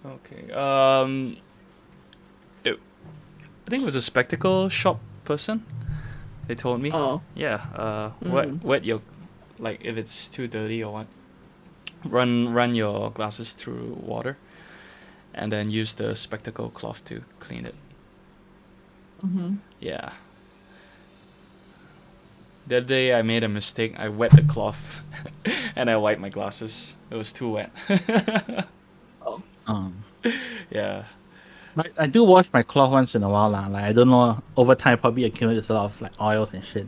Okay. I think it was a spectacle shop person. They told me. Oh. Yeah. Mm. Wet your, like if it's too dirty or what, run your glasses through water, and then use the spectacle cloth to clean it. Mm-hmm. Yeah. The other day I made a mistake. I wet the cloth, and I wiped my glasses. It was too wet. Oh. Um, Yeah. like I do wash my cloth once in a while, lah. Like I don't know, over time probably accumulates a lot of like oils and shit.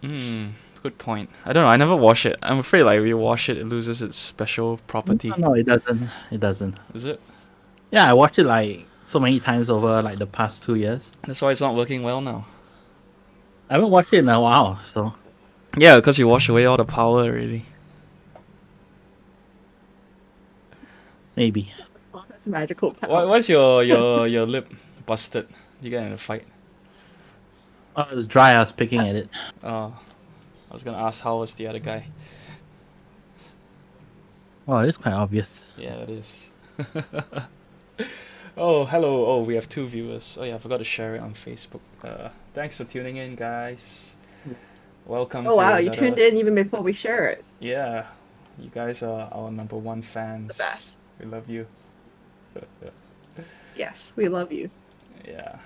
Hmm. Good point. I don't know. I never wash it. I'm afraid like if you wash it, it loses its special No, property. no, it doesn't. It doesn't. Is it? Yeah, I watched it like so many times over like the past 2 years. That's why it's not working well now. I haven't watched it in a while, so Yeah, because you wash away all the power already. maybe. Oh, that's magical Why? power. Why's your lip busted? You get in a fight? Oh, it was dry. I was picking at it. I was gonna ask how was the other guy. Oh, it's quite obvious. Yeah, it is. Oh, hello. Oh, we have 2 viewers. Oh yeah, I forgot to share it on Facebook. Thanks for tuning in, guys. Welcome Oh to wow, you another. tuned in even before we share it. Yeah, you guys are our number one The fans. best. We love you. Yes, we love you. Yeah,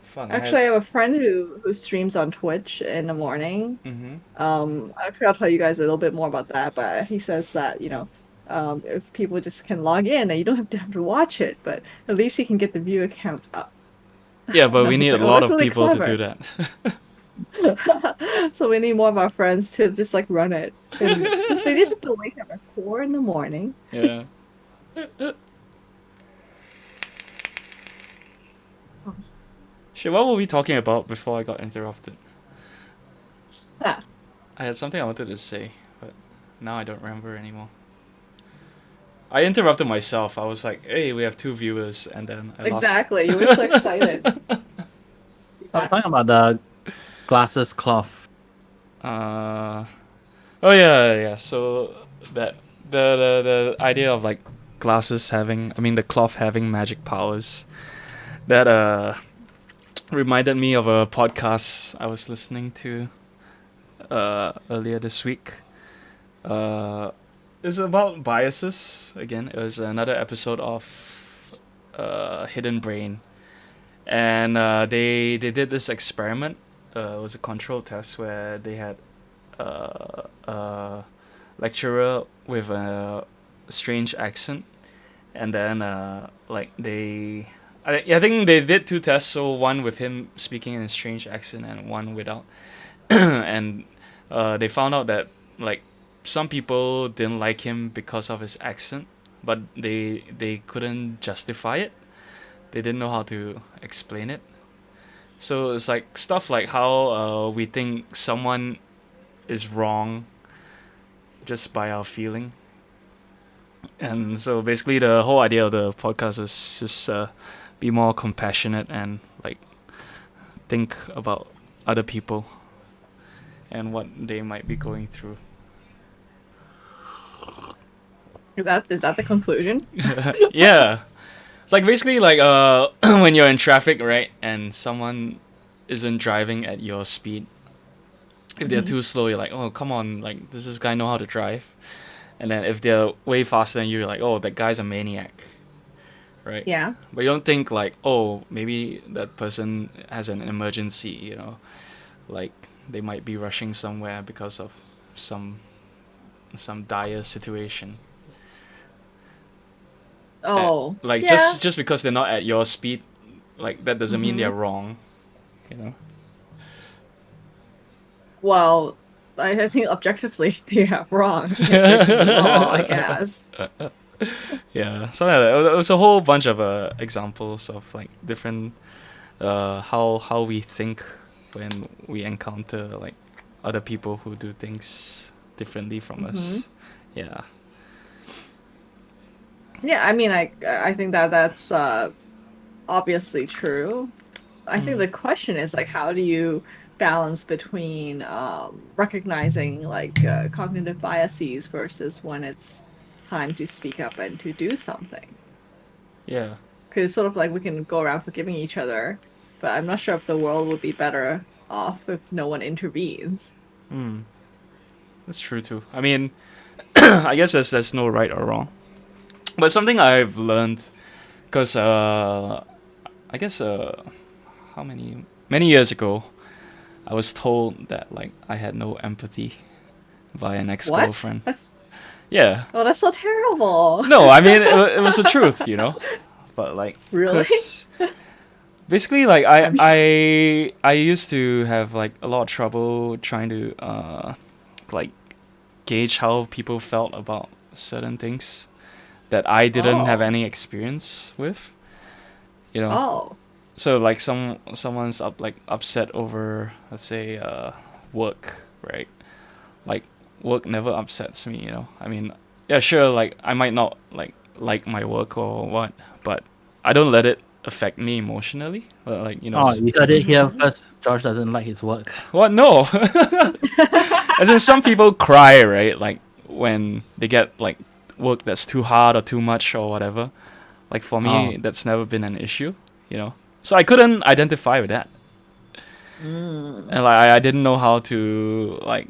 fun. Actually, I have a friend who streams on Twitch in the morning. Mm-hmm. Actually, I'll tell you guys a little bit more about that. But he says that if people just can log in, and you don't have to watch it, but at least he can get the view count up. Yeah, but And we I was need a like, oh, lot that's of really people to do clever. that. So we need more of our friends to just like run it, and just they just have to wake up at 4 in the morning. Yeah. Shit, what were we talking about before I got interrupted? Ah, I had something I wanted to say, but now I don't remember anymore. I interrupted myself. I was like, "Hey, we have 2 viewers," and then I lost. exactly. You were so excited. I'm talking about the glasses cloth. uh, oh yeah. So that the idea of like glasses having, I mean, the cloth having magic powers. That reminded me of a podcast I was listening to earlier this week. It's about biases again. It was another episode of Hidden Brain, and they did this experiment. It was a control test where they had a lecturer with a strange accent, and then like I think they did 2 tests. So one with him speaking in a strange accent, and one without. And they found out that like some people didn't like him because of his accent, but they couldn't justify it. They didn't know how to explain it. So it's like stuff like how we think someone is wrong just by our feeling. And so basically the whole idea of the podcast is just be more compassionate and like think about other people and what they might be going through. Is that the conclusion? Yeah. It's like basically like when you're in traffic, right, and someone isn't driving at your speed. If they're Mhm. too slow, you're like, "Oh, come on, like does this guy know how to drive?" And then if they're way faster than you, you're like, "Oh, that guy's a maniac." Right? Yeah. But you don't think like, "Oh, maybe that person has an emergency, like they might be rushing somewhere because of some some dire situation." Oh, Like yeah. just because they're not at your speed, like that doesn't mean they're Hmm. wrong, you know. Well, I think objectively they are wrong. They're breaking the law, I guess. Yeah, so yeah, it was a whole bunch of examples of like different how we think when we encounter like other people who do things differently from Hmm. us. Yeah. Yeah, I mean, I think that that's obviously true. I think Mm. the question is like, how do you balance between recognizing like cognitive biases versus when it's time to speak up and to do something. Yeah. Because sort of like we can go around forgiving each other, but I'm not sure if the world would be better off if no one intervenes. That's true too. I mean, I guess there's no right or wrong. But something I've learned, because I guess how many years ago, I was told that like I had no empathy by an What? ex-girlfriend. That's Yeah. that's so terrible. No, I mean it was the truth, But like, Really? cause basically like I'm I used to have like a lot of trouble trying to like gauge how people felt about certain things that I didn't have Oh. any experience with. You know. Oh. So like someone's upset over, let's say, work, right? Like work never upsets me. I mean, yeah, sure, like I might not like my work or what, but I don't let it affect me emotionally. Like Oh, you heard it here Mhm. first. George doesn't like his work. what? No. As in, some people cry, right? Like when they get like work that's too hard or too much or whatever. Like for me, Oh. that's never been an issue. So I couldn't identify with that, Mm. and like I didn't know how to like.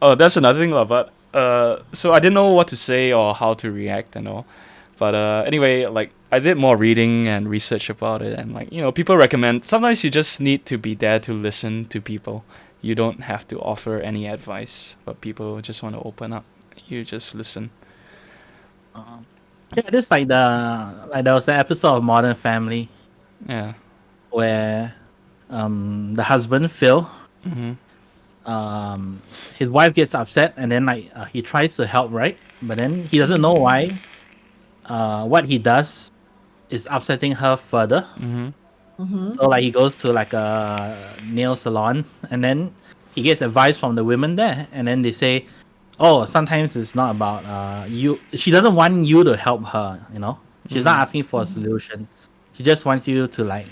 Oh, that's another thing, lah. But so I didn't know what to say or how to react and all. But anyway, like I did more reading and research about it, and like people recommend sometimes you just need to be there to listen to people. You don't have to offer any advice, but people just want to open up. You just listen. Um, yeah, this like there was the episode of Modern Family Yeah. where the husband Phil, Mhm. his wife gets upset and then like he tries to help, right? But then he doesn't know why what he does is upsetting her further. Mhm. Mm-hmm. So like he goes to like a nail salon and then he gets advice from the women there and then they say, oh, sometimes it's not about you. She doesn't want you to help her. She's not asking for a solution. She just wants you to like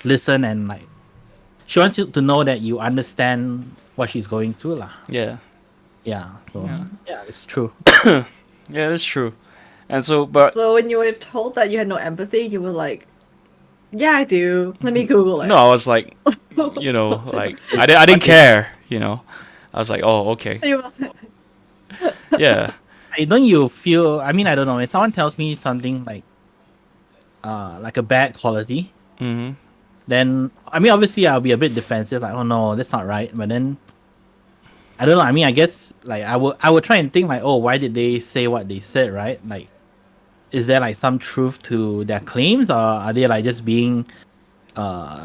listen and like she wants you to know that you understand what she's going through lah. Yeah. Yeah, so Yeah. yeah, it's true. Yeah, that's true. And so, but So when you were told that you had no empathy, you were like, "Yeah, I do. Let me Google no, it." I was like, What's it? like I didn't care. I was like, oh, okay, You were like, yeah, Don't you feel? I mean, I don't know. When someone tells me something like a bad quality, mm-hmm. then I mean, obviously, I'll be a bit defensive, like, oh no, that's not right. But then I don't know. I mean, I guess like I would try and think like, oh, why did they say what they said, right? Like, is there like some truth to their claims, or are they like just being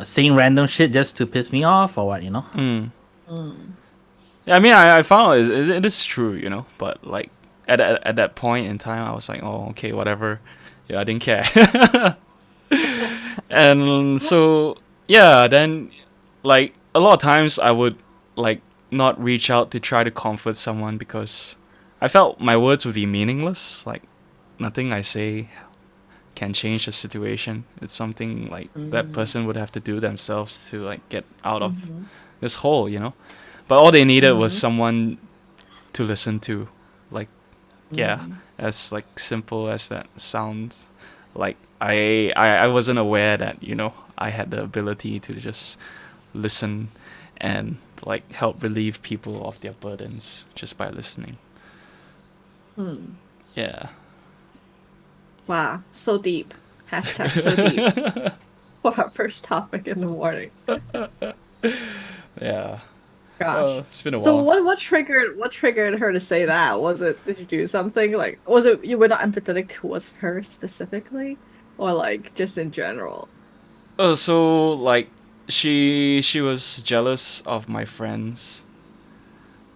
saying random shit just to piss me off, or what? Mm. mm. Yeah, I mean, I found it is true. But like at that point in time, I was like, oh, okay, whatever. Yeah, I didn't care. And so yeah, then like a lot of times I would like not reach out to try to comfort someone because I felt my words would be meaningless. Like nothing I say can change the situation. It's something like that person would have to do themselves to like get out of Mm-hmm. this hole. But all they needed was Mm-hmm. someone to listen to. Like yeah, Mm-hmm. as like simple as that sounds. Like I wasn't aware that I had the ability to just listen and like help relieve people of their burdens just by listening. Hmm. Yeah. Wow, so deep. Hashtag so deep for our first topic in the morning. Yeah. Gosh. It's been a So while. what triggered her to say that? Was it did you do something like was it you were not empathetic towards her specifically? Or like just in general? So like she was jealous of my friends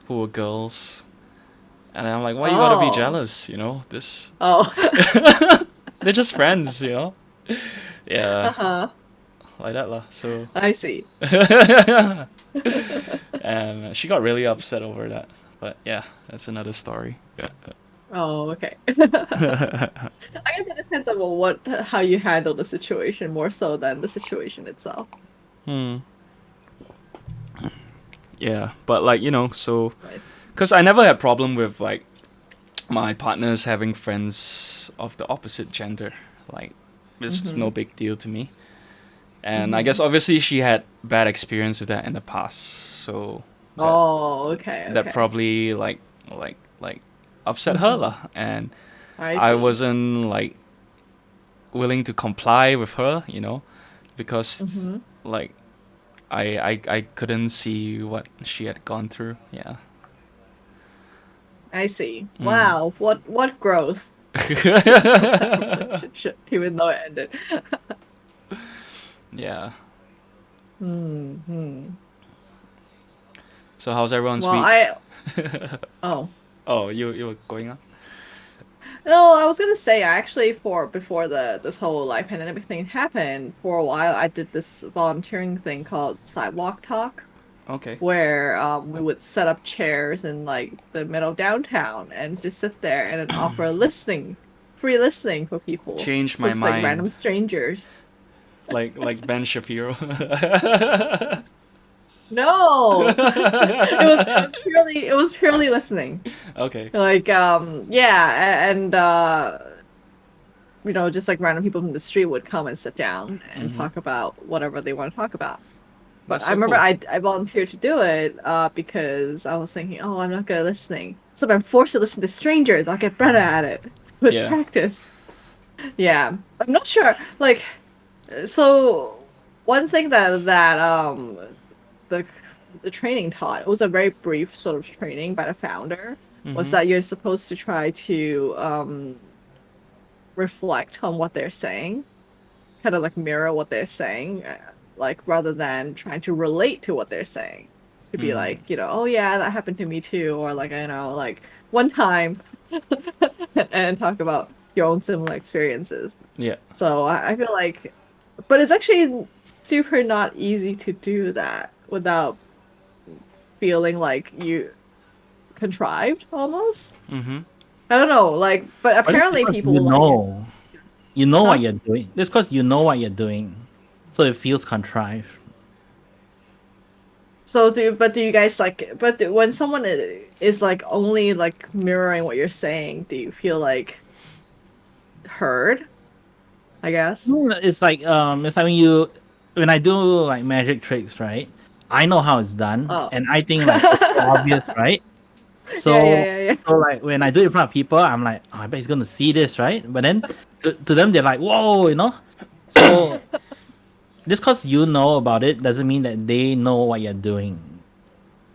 who were girls, and I'm like, why you gotta be Oh. jealous? This Oh. they're just friends. Yeah, Uh-huh. like that lah. So I see. and she got really upset over that. But yeah, that's another story. Oh, okay. I guess it depends on how you handle the situation more so than the situation itself. Hmm. Yeah, but like so Nice. because I never had problem with like my partner's having friends of the opposite gender. Like, it's no big deal to me. And I guess obviously she had bad experience with that in the past, so Okay. that probably like upset her lah. And I I see. wasn't like willing to comply with her, because like I couldn't see what she had gone through. Yeah. I see. Wow, what growth? Relationship, even though it ended. Yeah. Hmm. So how's everyone's Well, week? oh. Oh, you were going on? No, I was gonna say I actually before this whole like pandemic thing happened, for a while I did this volunteering thing called Sidewalk Talk, Okay. where we would set up chairs in like the middle of downtown and just sit there and then offer free listening for people. Changed So my it's like random mind. strangers. Like Ben Shapiro. No, it was purely listening. Okay. Like yeah, and just like random people from the street would come and sit down and talk about whatever they want to talk about. But That's I so remember cool. I volunteered to do it because I was thinking, oh, I'm not good at listening. So if I'm forced to listen to strangers, I'll get better at it with Yeah. practice. Yeah. I'm not sure. Like, so one thing that the the training taught, it was a very brief sort of training by the founder, was that you're supposed to try to reflect on what they're saying, kind of like mirror what they're saying, like rather than trying to relate to what they're saying. To be like, oh yeah, that happened to me too, or like, like one time, and talk about your own similar experiences. Yeah. So I feel like, but it's actually super not easy to do that without feeling like you contrived almost. I don't know, like, but But it's apparently because people will like it. you know Huh? what you're doing. That's because you know what you're doing, so it feels contrived. So do you guys like, when someone is like only like mirroring what you're saying, do you feel like heard? I guess. It's like when I do like magic tricks, right? I know how it's done, Oh. and I think like it's so obvious, right? So Yeah. so like when I do it in front of people, I'm like, oh, I bet he's gonna see this, right? But then to them, they're like, whoa, So just because you know about it doesn't mean that they know what you're doing.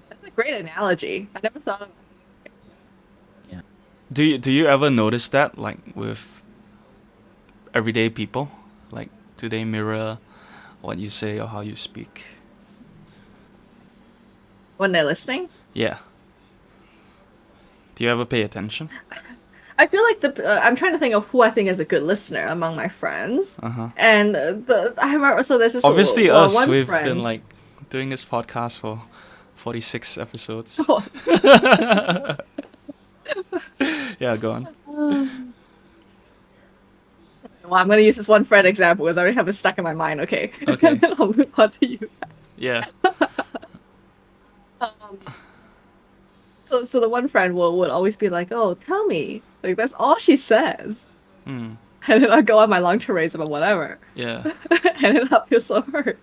That's a great analogy. I never thought of it. Yeah. Do you ever notice that, like, with everyday people? Like, do they mirror what you say or how you speak? When they're listening. Yeah. Do you ever pay attention? I feel like I'm trying to think of who I think is a good listener among my friends. Uh-huh. And I remember, so there's this Obviously us, one we've been friend. like doing this podcast for 46 episodes. Yeah, go on. Well, I'm going to use this one friend example because I already have it stuck in my mind. Okay. Okay. And then I'll move on to you. Yeah. Um, so the one friend would always be like, "Oh, tell me." Like that's all she says. Hmm. And then I'll go on my long tirades about whatever. Yeah. And then I'll feel so hurt.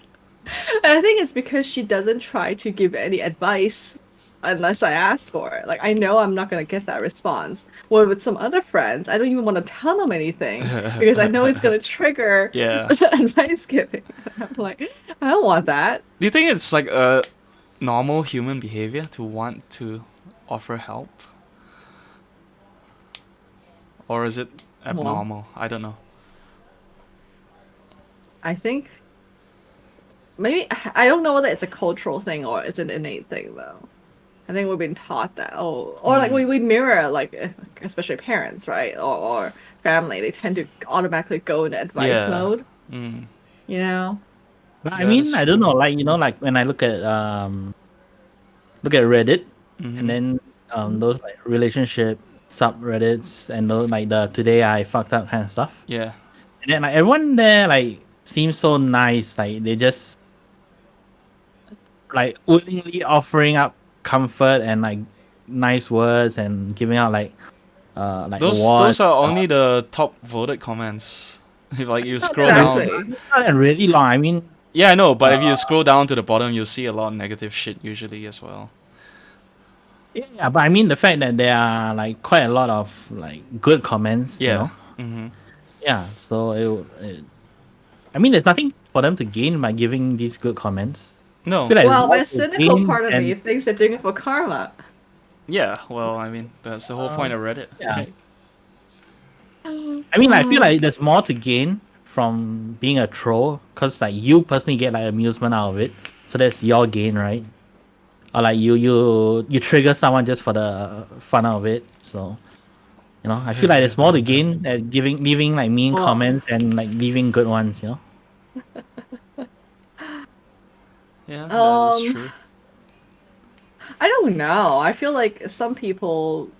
And I think it's because she doesn't try to give any advice unless I ask for it. Like I know I'm not gonna get that response. Well, with some other friends, I don't even want to tell them anything because I know it's gonna trigger Yeah. advice giving. I'm like, I don't want that. Do you think it's like a normal human behavior to want to offer help? Or is it abnormal? I don't know. I think maybe I don't know whether it's a cultural thing or it's an innate thing though. I think we've been taught that. Oh, or like we mirror like especially parents, right? Or family. They tend to automatically go into advice Yeah. mode. Mm. You know. But I Yeah, mean, that's I don't true. know, like like when I look at Reddit, and Mm-hmm. then those like relationship subreddits and those like the today I fucked up kind of stuff. Yeah. And then like everyone there like seems so nice, like they just like willingly offering up comfort and like nice words and giving out like like Those awards. are only the top voted comments. If like you It's not scroll down, exactly. It's not really long. I mean, yeah, I know, but if you scroll down to the bottom, you'll see a lot of negative shit usually as well. yeah, but I mean the fact that there are like quite a lot of like good comments, you Yeah. know. Mm-hmm. Yeah, so I mean, there's nothing for them to gain by giving these good comments. I No. feel like it's Well, more the to cynical gain part of me and thinks they're doing it for karma. Yeah. Well, I mean, that's the whole point of Reddit, yeah. right? I mean, I feel like there's more to gain from being a troll because like you personally get like amusement out of it, so that's your gain, right? Or like you trigger someone just for the fun of it. So I feel like there's more to gain at leaving like mean Well, comments and like leaving good ones. Yeah, that is um, true. I don't know. I feel like some people,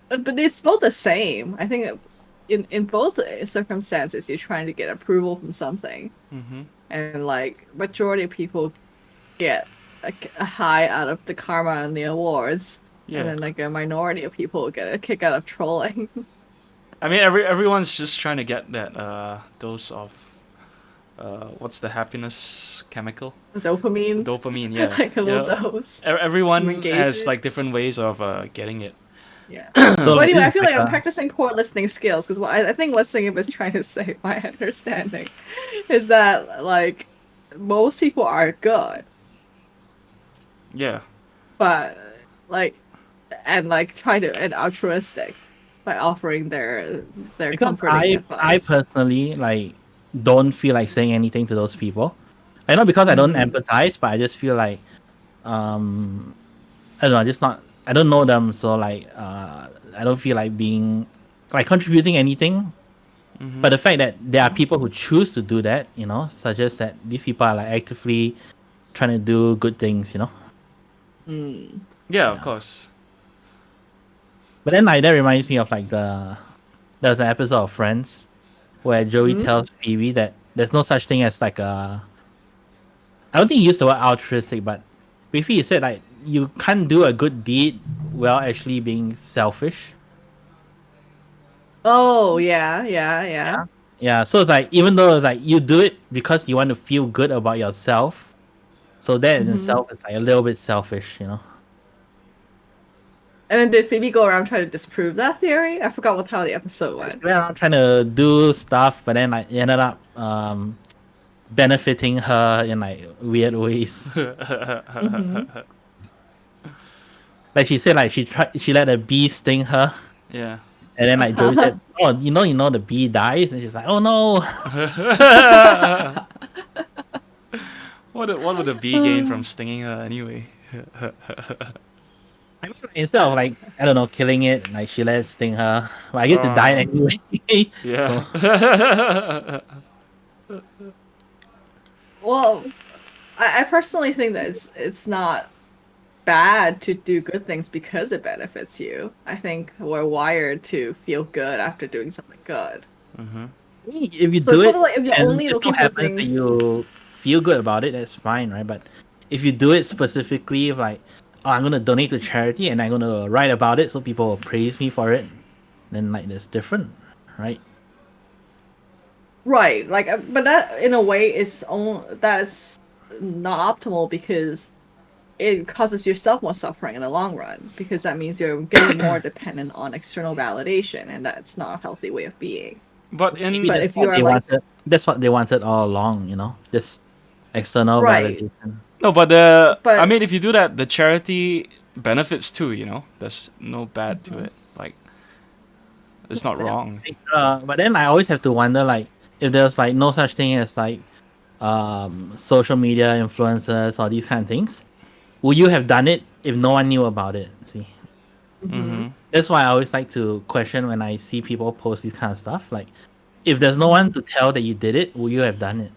but it's both the same. I think in both circumstances, you're trying to get approval from something, Mm-hmm. and like majority of people get a high out of the karma and the awards, and Yeah. then like a minority of people get a kick out of trolling. I mean, everyone's just trying to get that dose of what's the happiness chemical? Dopamine, Dopamine. Yeah. like a You little know, dose. everyone has Engagement. like different ways of getting it. Yeah. So Well, like anyway, this I is feel like like I'm practicing core listening skills because what I think what Singip is trying to say, my understanding, is that like most people are good, Yeah. but like and like try to and altruistic by offering their because comforting I advice. personally like don't feel like saying anything to those people. I know because I don't Mm. empathize, but I just feel like um I don't know, just not I don't know them, so like I don't feel like being like contributing anything. Mm-hmm. But the fact that there are people who choose to do that, suggests that these people are like actively trying to do good things. Mm. Yeah, of Yeah. course. But then like that reminds me of like there's an episode of Friends where Joey Mm. tells Phoebe that there's no such thing as like a I don't think he used the word altruistic, but basically he said like you can't do a good deed while actually being selfish. Oh yeah, yeah, yeah. Yeah, so it's like even though it's like you do it because you want to feel good about yourself, so that in Hmm. itself is like a little bit selfish. And then did Phoebe go around trying to disprove that theory? I forgot how the episode Like, went. went around trying to do stuff, but then like it ended up benefiting her in like weird ways. Hmm. Like she said, like she let a bee sting her, Yeah. and then like Joey said, "Oh, the bee dies," and she's like, "Oh no." What would a bee gain from stinging her anyway? I mean, instead of like I don't know killing it, like she let it sting her. But I guess it died Hmm. anyway. So Yeah. Well, I personally think that it's not bad to do good things because it benefits you. I think we're wired to feel good after doing something good. Mm-hmm. I mean, if you So do it's sort it of like if you're and only it so looking for happens that things. you feel good about it, that's fine, right? But if you do it specifically, like, oh, I'm gonna donate to charity and I'm gonna write about it so people will praise me for it, then like that's different, right? Right, like, but that in a way is that's not optimal because it causes yourself more suffering in the long run because that means you're getting more dependent on external validation, and that's not a healthy way of being. But Maybe in But that's if you what are they like, wanted. That's what they wanted all along, just external right, validation. no, but the I but mean, if you do that, the charity benefits too. There's no bad to mhm. it. Like it's not wrong. But then I always have to wonder, like, if there's like no such thing as like social media influencers or these kind of things, would you have done it if no one knew about it? See, Mm-hmm. Mhm. that's why I always like to question when I see people post these kind of stuff. Like, if there's no one Mhm. to tell that you did it, would you have done it?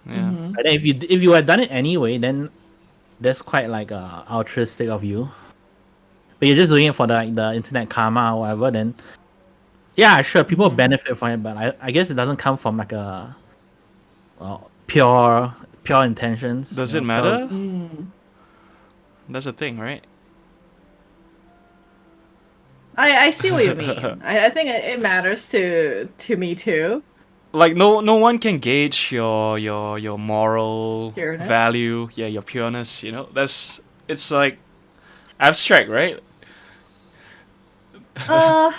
Yeah. Mhm. But if you had done it anyway, then that's quite like altruistic of you. But you're just doing it for the internet karma or whatever. Then yeah, sure, people Mhm. benefit from it, but I guess it doesn't come from like a pure intentions. Does it Pure. matter? Mm. That's a thing, right? I see what you mean. I think it matters to me too. Like no one can gauge your moral Pureness. value, yeah, your pureness, that's it's like abstract, right? Uh,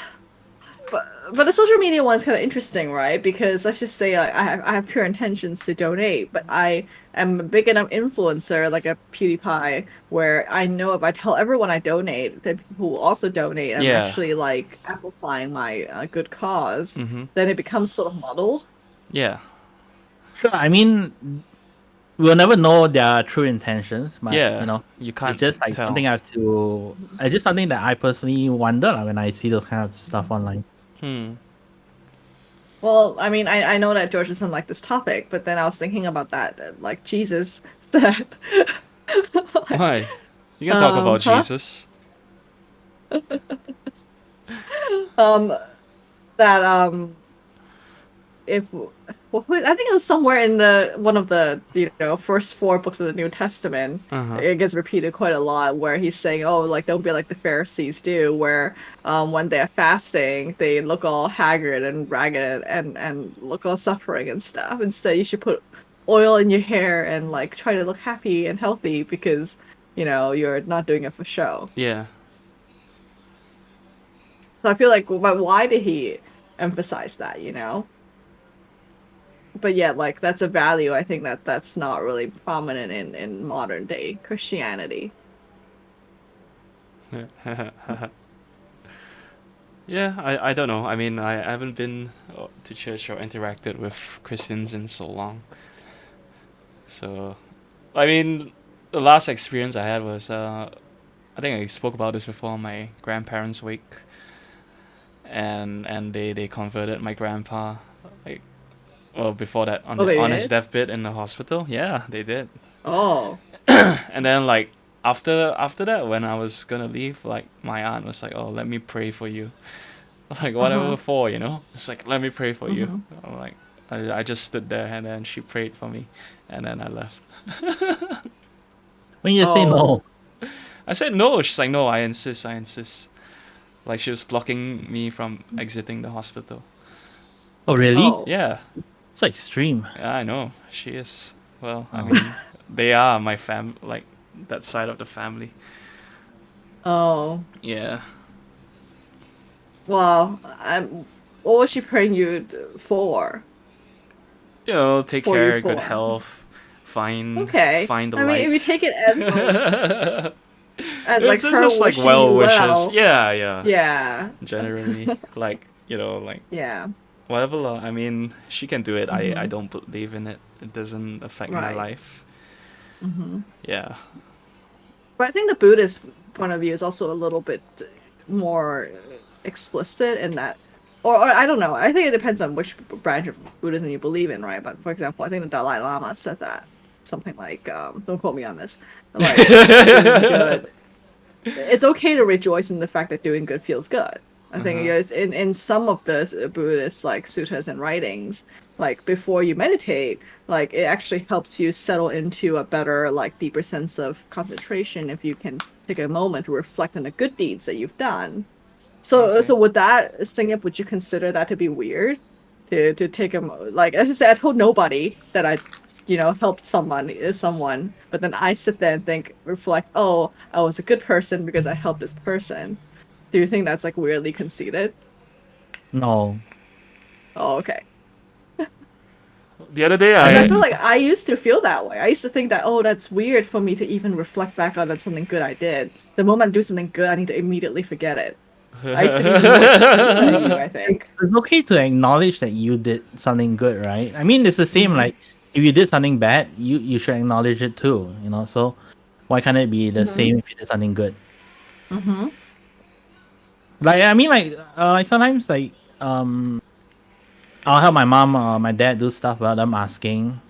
but the social media one's kind of interesting, right? Because let's just say like, I have pure intentions to donate, but I am a big enough influencer like a PewDiePie where I know if I tell everyone I donate, then people will also donate. I'm Yeah. actually like amplifying my good cause. Mm-hmm. Then it becomes sort of muddled. Yeah. Sure, I mean, we'll never know their true intentions, but Yeah, you it's can't just like tell. something I have to. It's just something that I personally wonder like, when I see those kind of stuff online. Hmm. Well, I mean, I know that George doesn't like this topic, but then I was thinking about that, like Jesus said, Why? You can talk about huh? Jesus. Um, that if I think it was somewhere in the one of the first four books of the New Testament. Uh-huh. It gets repeated quite a lot where he's saying, "Oh, like don't be like the Pharisees do, where when they're fasting, they look all haggard and ragged and look all suffering and stuff. Instead, you should put oil in your hair and like try to look happy and healthy because you're not doing it for show." Yeah. So I feel like, but why did he emphasize that? But yeah, like that's a value I think that's not really prominent in modern day Christianity. Yeah, I don't know. I mean, I haven't been to church or interacted with Christians in so long. So, I mean, the last experience I had was I think I spoke about this before, my grandparents' wake, and they converted my grandpa, like, well, before that, Oh, they on his did? deathbed in the hospital. Yeah, they did. Oh. And then like after that, when I was gonna leave, like my aunt was like, "Oh, let me pray for you." Like whatever Uh-huh. for, It's like, let me pray for you. Mm-hmm. I'm like, I just stood there, and then she prayed for me, and then I left. When you say Oh. no, I said no. She's like, no, I insist, I insist. Like she was blocking me from exiting the hospital. oh really? Oh. Yeah, So extreme. yeah, I know she is. Well, I Oh. mean, they are my like that side of the family. Oh. Yeah. Well, I'm what was she praying you for? Take For you care, good for? health, Okay. find the I mean, if you light. take it as like It's her just like wishing well you wishes. well, Yeah, yeah. yeah. Generally, like like Yeah. whatever. I mean, she can do it. I Mm-hmm. don't believe in it. It doesn't affect my Right. life. Mm-hmm. Yeah. But I think the Buddhist point of view is also a little bit more explicit in that, or I don't know. I think it depends on which branch of Buddhism you believe in, right? But for example, I think the Dalai Lama said that something like, don't quote me on this, like doing good. It's okay to rejoice in the fact that doing good feels good. I think Uh-huh. yes, in some of the Buddhist like sutras and writings, like before you meditate, like it actually helps you settle into a better, like deeper sense of concentration if you can take a moment to reflect on the good deeds that you've done. So Okay. would that Singip, would you consider that to be weird? To take like as I said, I told nobody that I helped someone, but then I sit there and think, reflect, oh, I was a good person because I helped this person. Do you think that's like weirdly conceited? No. Oh, okay. The other day, Because I I feel like I used to feel that way. I used to think that, oh, that's weird for me to even reflect back on that something good I did. The moment I do something good, I need to immediately forget it. I used to be more extreme than you, I think. It's okay to acknowledge that you did something good, right? I mean, it's the same. Mm-hmm. Like if you did something bad, you should acknowledge it too. So why can't it be the Mm-hmm. same if you did something good? Mm-hmm. Like I mean, like sometimes like I'll help my mom or my dad do stuff without them asking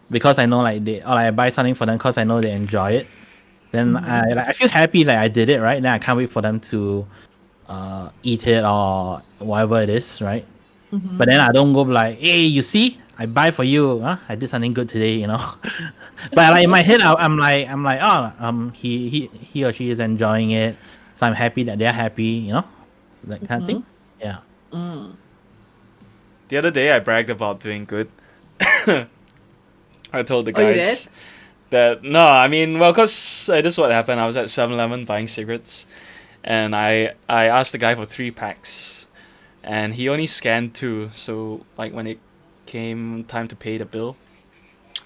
because I know like they or like I buy something for them because I know they enjoy it. Then Mm-hmm. I feel happy like I did it right. Then I can't wait for them to eat it or whatever it is, right? Mm-hmm. But then I don't go like, hey, you see, I buy for you. Huh? I did something good today. But like in my head, I'm like, oh, he or she is enjoying it, so I'm happy that they're happy. that kind of thing. Yeah. Mm. The other day, I bragged about doing good. I told the Oh, you guys did? that no, I mean, well, cause this is what happened. I was at 7-Eleven buying cigarettes, and I asked the guy for 3 packs, and he only scanned 2. So like when it came time to pay the bill,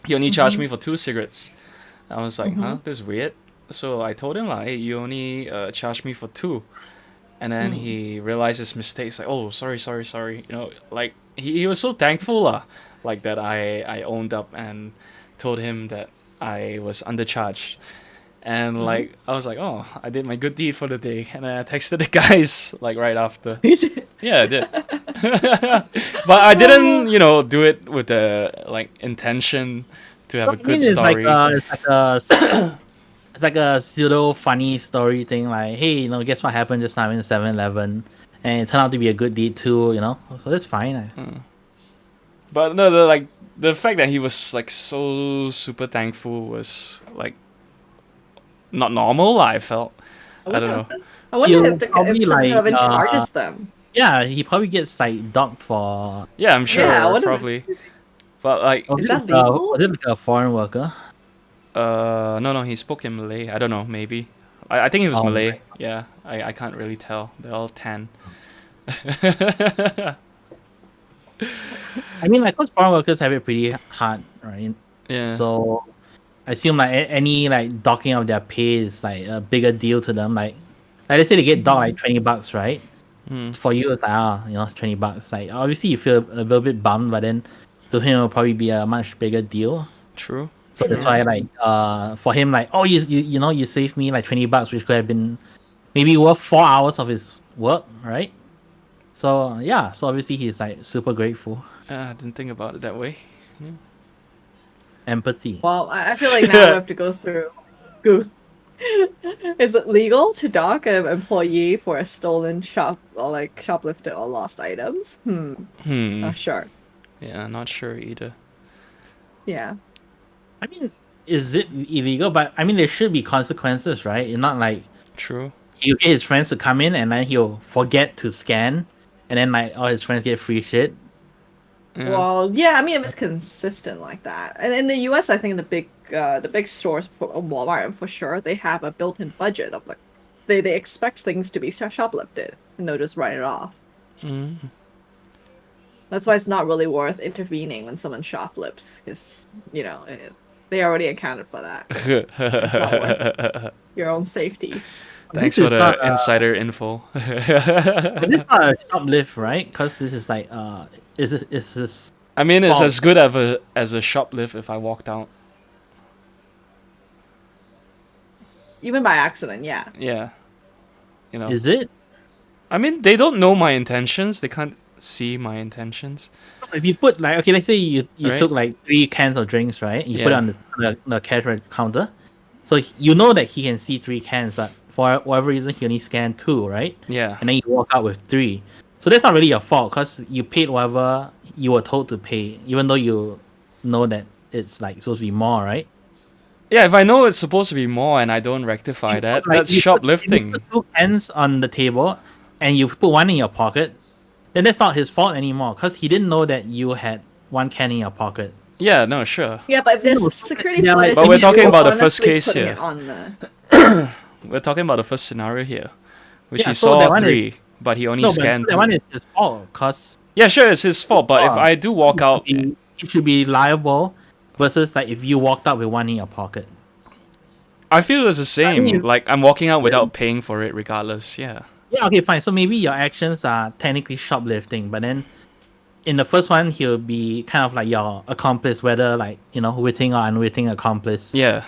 he only charged me for 2 cigarettes. I was like, Mm-hmm. huh, this is weird. So I told him like, hey, you only charged me for 2. And then Mm. he realized his mistake. He's like, oh, sorry, sorry, sorry. You know, like he was so thankful like that I owned up and told him that I was undercharged. And Mm-hmm. like I was like, oh, I did my good deed for the day. And then I texted the guys like right after. You did. Yeah, I did. But I didn't, do it with the like intention to have So, a I mean, good story. it's like a pseudo funny story thing. Like, hey, guess what happened just now in 7-Eleven, and it turned out to be a good deed too. So that's fine. But no, the fact that he was like so super thankful was like not normal. I felt. I I don't wonder. know. I So wonder you if probably 7-Eleven charges them. yeah, he probably gets like docked for. Yeah, I'm Yeah, I sure, wonder. probably. But like, Is that legal? Was it like a foreign worker? no, he spoke in Malay. I don't know, maybe. I think he was Malay. Right. Yeah, I can't really tell. They're all tan. I mean, like, cause foreign workers have it pretty hard, right? Yeah. So I assume like any like docking of their pay is like a bigger deal to them. Like let's say they get docked like $20, right? Hmm. For you, it's like it's $20. Like obviously you feel a little bit bummed, but then to him it'll probably be a much bigger deal. True. So True. that's why like for him like you saved me like $20, which could have been maybe worth 4 hours of his work, right? So yeah, so obviously he's like super grateful. I didn't think about it that way. Empathy. Well, I feel like now we have to go through. Go. Is it legal to dock an employee for a stolen shop or like shoplifted or lost items? Not sure. Yeah, not sure either. Yeah. I mean, is it illegal? But I mean, there should be consequences, right? It's not like True. he'll get his friends to come in and then he'll forget to scan, and then like all his friends get free shit. Yeah. Well, yeah. I mean, if it's consistent like that, and in the U.S., I think the big stores for Walmart for sure they have a built-in budget of like they expect things to be shoplifted and they'll just write it off. Mm. That's why it's not really worth intervening when someone shoplifts because they already accounted for that. It's not worth your own safety. Thanks This for is not the insider info. this is not a shoplift, right? Because this is like is this I mean, it's fault. as good as a shoplift if I walked out. Even by accident, yeah. Yeah. Is it? I mean, they don't know my intentions. They can't see my intentions. If you put like, okay, let's say you Right. took like 3 cans of drinks, right? You put it Yeah. on the cash counter, so you know that he can see 3 cans, but for whatever reason he only scanned 2, right? Yeah. And then you walk out with 3. So that's not really your fault because you paid whatever you were told to pay, even though you know that it's like supposed to be more, right? Yeah, if I know it's supposed to be more and I don't rectify that, that's If you shoplifting. put 2 cans on the table and you put one in your pocket, then that's not his fault anymore because he didn't know that you had 1 can in your pocket. Yeah, no, sure. Yeah, but if No, there's security yeah, like- footage, But we're you talking are about the first honestly case putting here. it on the... We're talking about the first scenario here, which Yeah, he so that saw one 3, but he only No, but scanned that 2. one is his fault because Yeah, sure, it's his fault. But if I do walk out, he should be liable versus like if you walked out with 1 in your pocket. I feel it's the same. mean- Like I'm walking out without paying for it, regardless. Yeah. Yeah, okay, fine. So maybe your actions are technically shoplifting, but then in the first one, he'll be kind of like your accomplice, whether like witting or unwitting accomplice. Yeah.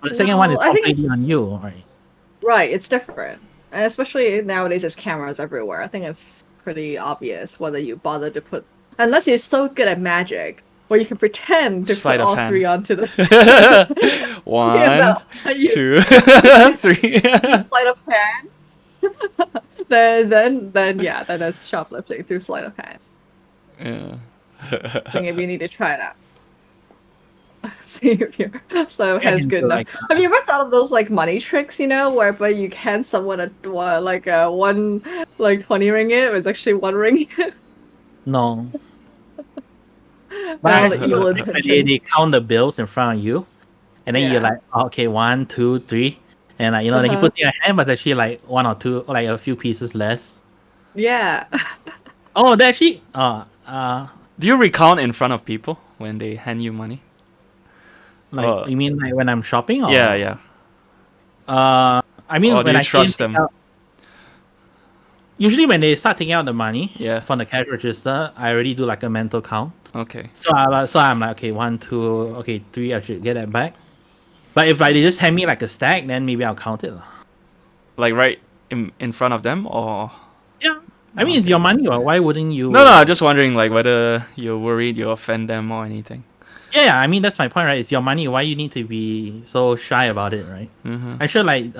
But the second one is No, I think completely on you, right? Right, it's different. And especially nowadays there's cameras everywhere. I think it's pretty obvious whether you bother to put... Unless you're so good at magic, where you can pretend to Sleight put of all hand. 3 onto the... 1, you 2, 3. sleight of hand. then yeah, then that's shoplifting through sleight of hand. Yeah. I think if you need to try it out. Same here. So Yeah, has can good do enough. like Have you ever thought of those like money tricks, whereby you hand someone like one like 20 ringgit, but it's actually one ringgit no, with all but the I see evil like when they intentions. count the bills in front of you, and then you're Yeah. like, oh, okay, 1, 2, 3, and like then he Uh-huh. puts in your hand, but it's actually like one or two, or like a few pieces less. Yeah. Oh, they actually, Do you recount in front of people when they hand you money? like Or you mean like when I'm shopping yeah, or yeah. I mean Or do when you I see them trust take them? out. Usually when they start taking out the money Yeah. from the cash register, I already do like a mental count. Okay. So I'm like, okay, 1, 2, okay, 3, I should get that back. But if like they just hand me like a stack, then maybe I'll count it lah. Like right in front of them, or Yeah. I mean, it's okay. your money, or why wouldn't No, no. you? I'm just wondering, like, whether you're worried you offend them or anything. Yeah, I mean that's my point, right? It's your money. Why you need to be so shy about it, right? Mm-hmm. I'm sure like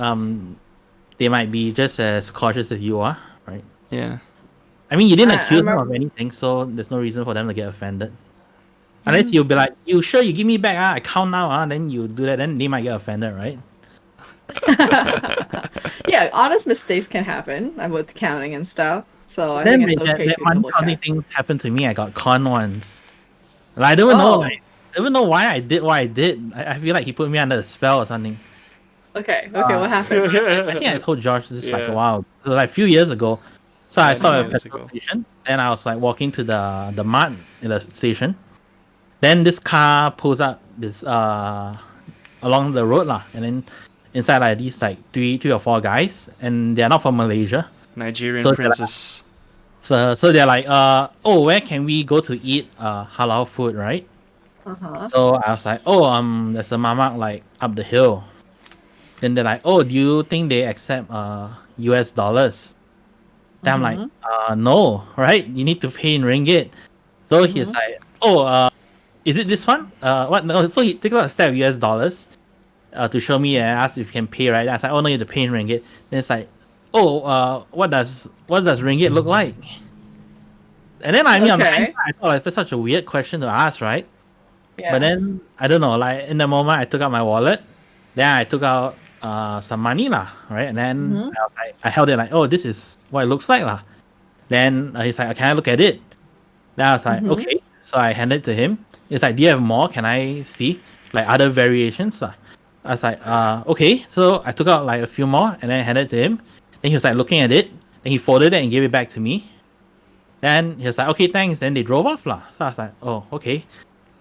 they might be just as cautious as you are, right? Yeah. I mean, you didn't I accuse them of remember. anything, so there's no reason for them to get offended. Unless Mhm. you'll be like, you sure you give me back? I count now, then you do that, then they might get offended, right? Yeah, honest mistakes can happen with counting and stuff. So I think Then it's that, okay that to money double counting check. thing happened to me. I got conned once. Like, I don't even know, Oh, like, I don't even know why I did what I did. I feel like he put me under a spell or something. okay. Okay, what happened? I think I told Josh this like a Yeah. while, so like a few years ago. So I Yeah, a few saw a Uh-huh. years petrol ago. station, and I was like walking to the mart in the station. Then this car pulls up this along the road lah, and then inside like these like three or four guys, and they're not from Malaysia. Nigerian So they're like, princess. so they're like oh, where can we go to eat halal food, right? Uh-huh. So I was like, oh, there's a mamak like up the hill. Then they're like, oh, do you think they accept US dollars? Then I'm like, Mm-hmm. no, right? You need to pay in ringgit. So he's Mm-hmm. like, oh, is it this one? What? No. So he takes out a stack of US dollars to show me and ask if you can pay, right? I was like, oh no, you have to pay in ringgit. Then it's like, oh, what does ringgit look like? And then I mean, on hindsight, Okay. I thought like, that's such a weird question to ask, right? But Yeah. then I don't know, like in the moment, I took out my wallet, then I took out some money lah, right? And then Mm-hmm. I was like, I held it like, oh, this is what it looks like lah. Then he's like, can I look at it? Then I was like, Mm-hmm. okay. So I handed it to him. It's like, do you have more? Can I see like other variations lah? I was like, okay. So I took out like a few more and then handed it to him. Then he was like looking at it. Then he folded it and gave it back to me. Then he was like, okay, thanks. Then they drove off lah. So I was like, oh, okay.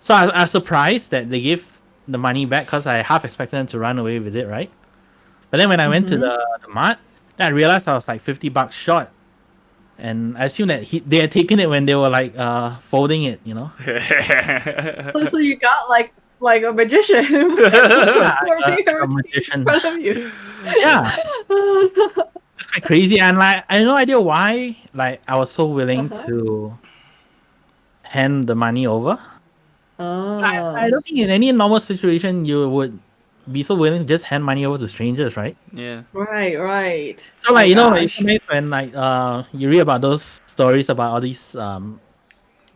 So I was surprised that they gave the money back because I half expected them to run away with it, right? But then when I went to Mm-hmm. the mart, then I realized I was like $50 short. And I assumed that they had taken it when they were like folding it, you know? So you got like a magician Yeah, performing a like a routine in magician. front of you. Yeah, it's quite crazy. And like I had no idea why like I was so willing Uh-huh. to hand the money over. I Oh. don't think in any normal situation you would be so willing to just hand money over to strangers, right? Yeah. Right, right. So My like like gosh. sometimes when like you read about those stories about all these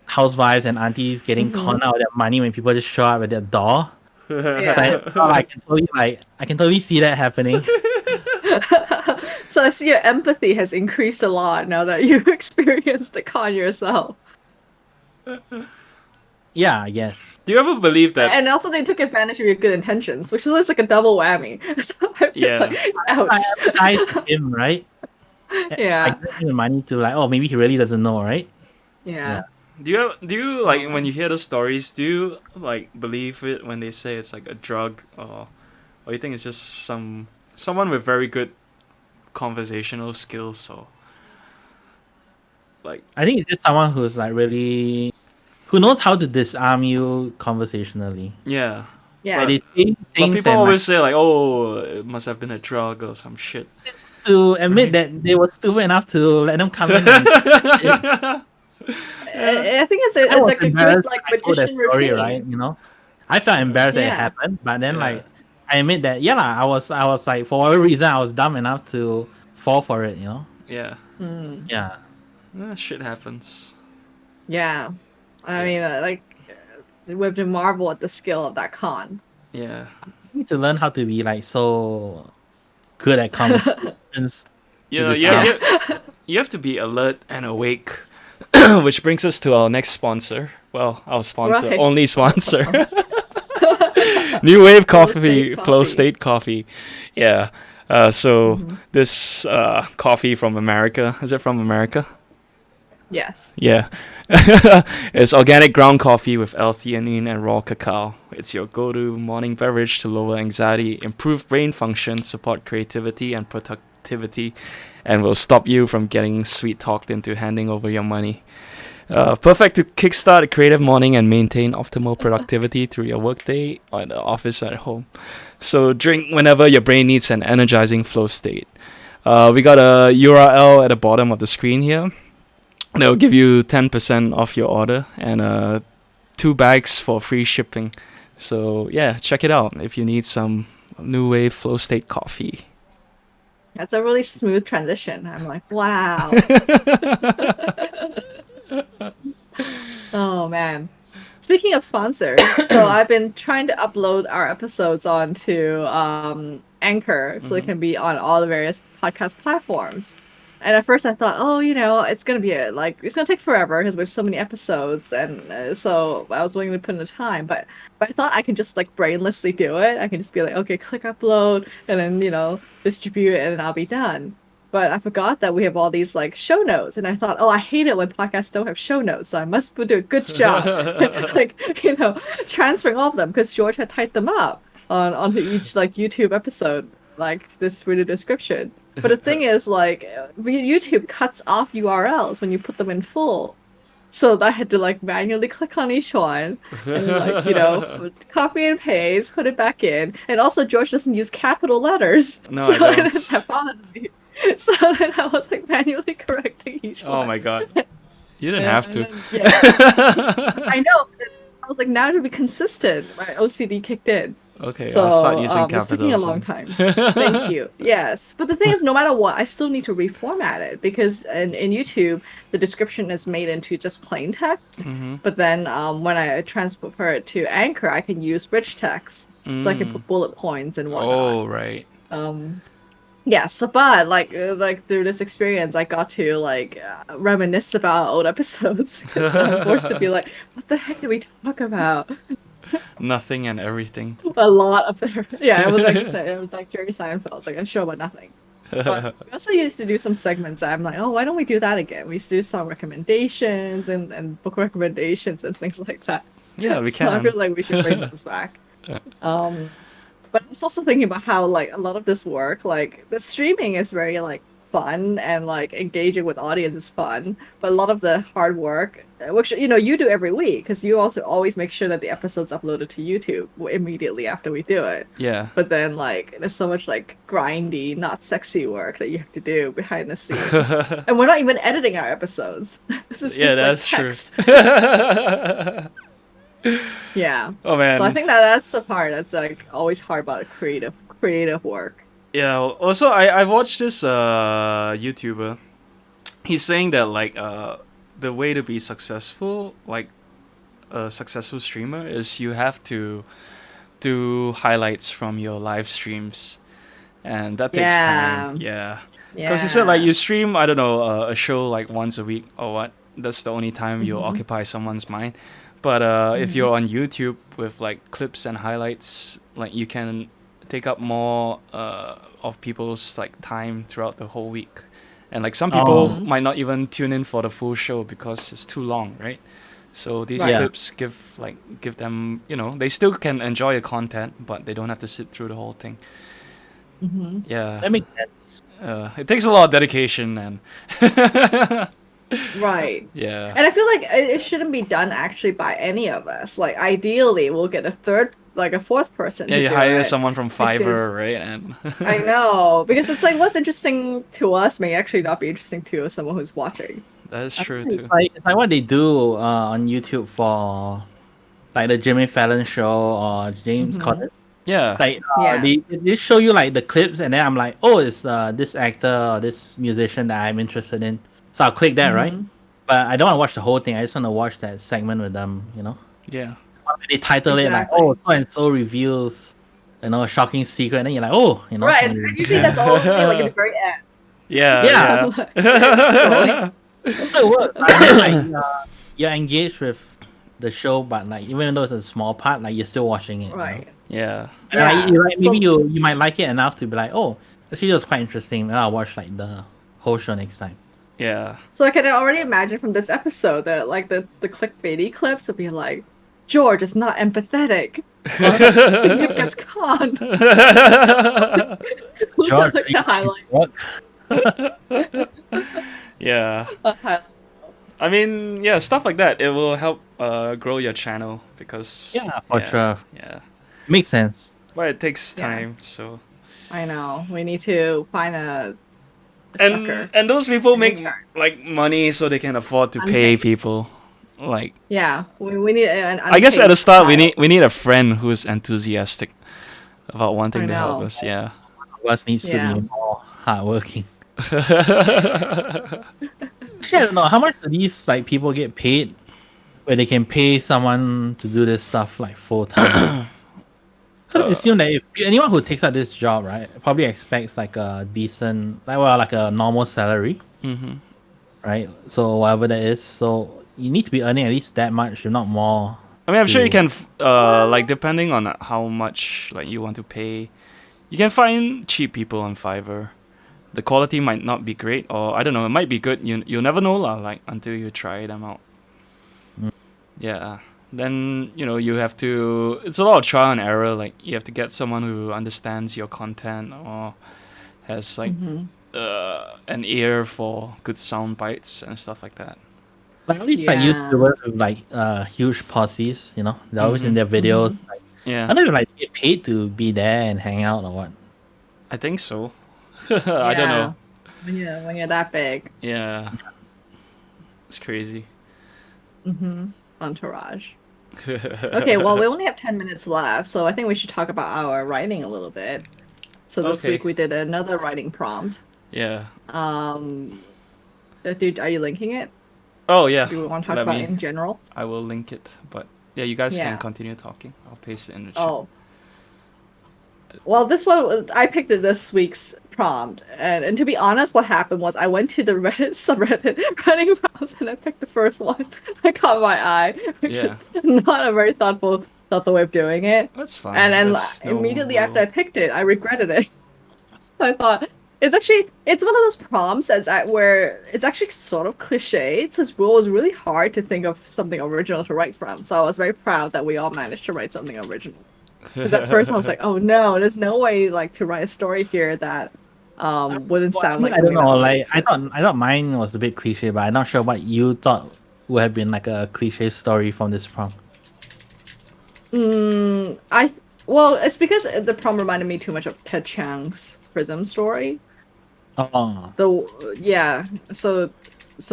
housewives and aunties getting Mm-hmm. conned out of their money when people just show up at their door. It's like, Yeah. oh, I can totally see that happening. So I see your empathy has increased a lot now that you've experienced the con yourself. Yeah, I guess. Do you ever believe that? And also they took advantage of your good intentions, which is like a double whammy. So I feel Yeah. like, I ouch. empathize with him, right? I Yeah. give him the money to like, oh, maybe he really doesn't know, right? Yeah. Yeah. Do you like when you hear those stories? Do you like believe it when they say it's like a drug, or you think it's just someone with very good conversational skills, or like I think it's just someone who's like really who knows how to disarm you conversationally. yeah. Like Yeah. they say But things people and like always say like, oh, it must have been a drug or some shit. to admit Right. that they were stupid enough to let them come in and Yeah. I think I it's was like a good embarrassed like when I told that magician story, right? routine. You know, I felt embarrassed that it Yeah. happened, but then Yeah. like I admit that yeah, lah, I was like for whatever reason I was dumb enough to fall for it. You know? Yeah. Mm. Yeah. Shit happens. Yeah. I Yeah. mean, like we have to marvel at the skill of that con. Yeah. You need to learn how to be like so good at conversations with Yeah, this yeah, app. yeah. You have to be alert and awake. Which brings us to our next sponsor. Well, our sponsor, Right. only sponsor. New Wave Flow State Coffee, Flow Coffee. State Coffee. Yeah. So Mhm. this coffee from America. Is it from America? Yes. Yeah. It's organic ground coffee with L-theanine and raw cacao. It's your go-to morning beverage to lower anxiety, improve brain function, support creativity and productivity, and will stop you from getting sweet-talked into handing over your money. Perfect to kickstart a creative morning and maintain optimal productivity through your workday or in the office or at home. So drink whenever your brain needs an energizing flow state. We got a URL at the bottom of the screen here. They'll give you 10% off your order and 2 bags for free shipping. So yeah, check it out if you need some New Wave Flow State coffee. That's a really smooth transition. I'm like, wow. Oh man. Speaking of sponsors, so I've been trying to upload our episodes onto Anchor so they Mhm. can be on all the various podcast platforms. And at first I thought, oh, it's gonna be it's gonna take forever because we have so many episodes, and so I was willing to put in the time. But I thought I can just like brainlessly do it. I can just be like, okay, click upload, and then distribute it, and I'll be done. But I forgot that we have all these like show notes, and I thought, oh, I hate it when podcasts don't have show notes, so I must do a good job, like transferring all of them because George had typed them up onto each like YouTube episode, like this video description. But the thing is, like, YouTube cuts off URLs when you put them in full. So I had to like manually click on each one and then copy and paste, put it back in. And also George doesn't use capital letters. No, So I don't. that bothered me. So then I was like manually correcting each Oh one. my god. You didn't And, have and to. then, yeah. I know. But I was like, now to be consistent, my OCD kicked in. Okay, I'll start So using it's taking a capitals long then. time. Thank you. Yes, but the thing is, no matter what, I still need to reformat it because in YouTube the description is made into just plain text. Mm-hmm. But then when I transfer it to Anchor, I can use rich text, so I can Mm. put bullet points and whatnot. Oh, right. Yes, but like through this experience, I got to reminisce about old episodes. So I'm forced to be like, what the heck did we talk about? Nothing and everything. A lot of their yeah, it was like Jerry Seinfeld. It's like a show about nothing. But we also used to do some segments that I'm like, oh, why don't we do that again? We used to do song recommendations and book recommendations and things like that. Yeah, we So I can. feel like we should bring those back. Um, but I was also thinking about how like a lot of this work, like the streaming is very like fun and like engaging with audience is fun, but a lot of the hard work, which you do every week, because you also always make sure that the episode's uploaded to YouTube immediately after we do it. Yeah. But then like there's so much like grindy, not sexy work that you have to do behind the scenes, and we're not even editing our episodes. This is Yeah, just like that's true. text. Yeah. Oh So I man. think that's the part that's like always hard about creative work. Yeah. Also, I watched this YouTuber. He's saying that like the way to be successful, like a successful streamer, is you have to do highlights from your live streams, and that takes time. Yeah. Because he said like you stream, I don't know, a show like once a week or what. That's the only time you'll occupy someone's mind. But if you're on YouTube with like clips and highlights, like you can take up more of people's like time throughout the whole week. And like some people Oh, might not even tune in for the full show because it's too long, right? So these Right. yeah. clips give them, they still can enjoy the content, but they don't have to sit through the whole thing. Mm-hmm. Yeah. That makes sense. It takes a lot of dedication and Right. yeah. And I feel like it shouldn't be done actually by any of us. Like ideally, we'll get a fourth person Yeah, to you do hire it. someone from because- Fiverr, right? And I know, because it's like what's interesting to us may actually not be interesting to someone who's watching. that is I true think too. it's like what they do on YouTube for like the Jimmy Fallon show or James Mhm. Corden. Yeah. Like Yeah. they show you like the clips, and then I'm like, oh, it's this actor or this musician that I'm interested in. So I'll click that, right? Mhm. But I don't want to watch the whole thing. I just want to watch that segment with them. Yeah. They title it like, Exactly. "Oh, so and so reveals, a shocking secret," and then you're like, "Oh, Right, like, and usually that's only like in the very end. yeah." Yeah, Like, scrolling. yeah. So it works. And then like you're engaged with the show, but like even though it's a small part, like you're still watching it. Right. Yeah. And like, Yeah. maybe So you might like it enough to be like, "Oh, actually, it was quite interesting. Then I'll watch like the whole show next time." Yeah. so I can already imagine from this episode that like the clickbaity clips would be like, George is not empathetic. Signet gets conned. Who's George, like the highlight? what? Yeah. Highlight. I mean, yeah, stuff like that. It will help grow your channel because Yeah, for yeah, sure. yeah. Makes sense. But it takes Yeah. time, so I know. We need to find a and sucker. and those people An make intern. like money so they can afford to pay Unpaid. people. Like Yeah, we need an. I guess at the unpaid start child. we need a friend who is enthusiastic about wanting I to help know. us. Yeah. Us needs Yeah. to be more hardworking. Actually, I don't know how much do these like people get paid, where they can pay someone to do this stuff like full time. Because I assume that if anyone who takes up this job, right, probably expects like a decent, like a normal salary, Mm-hmm. right? So whatever that is, so you need to be earning at least that much, if not more. I mean, I'm sure you to- can, like, depending on how much like you want to pay, you can find cheap people on Fiverr. The quality might not be great, or I don't know, it might be good. You'll never know lah, like until you try them out. Mm. Yeah. Then you have to. It's a lot of trial and error. Like you have to get someone who understands your content or has like Mhm. an ear for good sound bites and stuff like that. Like at least like Yeah. YouTubers with like huge posses, they're always in Mhm. their videos. Like, I Yeah, don't know if like get paid to be there and hang out or what. I think so. I don't know. When you're that big. Yeah, it's crazy. Entourage. Okay, well, we only have 10 minutes left, so I think we should talk about our writing a little bit. So this Okay. week we did another writing prompt. Yeah. Dude, are you linking it? Oh yeah. Do we want to talk Let about me- it in general? I will link it, but yeah, you guys Yeah. can continue talking. I'll paste it in the chat. Oh. Well, this one, I picked it this week's prompt. And to be honest, what happened was I went to the Reddit subreddit writing prompts and I picked the first one that caught my eye. Which Yeah. is not a very thoughtful way of doing it. That's fine. And then There's no immediately rule. after I picked it, I regretted it. So I thought it's one of those prompts where it's actually sort of cliche. It was really hard to think of something original to write from. So I was very proud that we all managed to write something original. Because at first I was like, oh no, there's no way like to write a story here that wouldn't sound like I don't something that know. would Like make sense. I thought mine was a bit cliche, but I'm not sure what you thought would have been like a cliche story from this prompt. Well, it's because the prompt reminded me too much of Ted Chiang's Prism story. Oh, So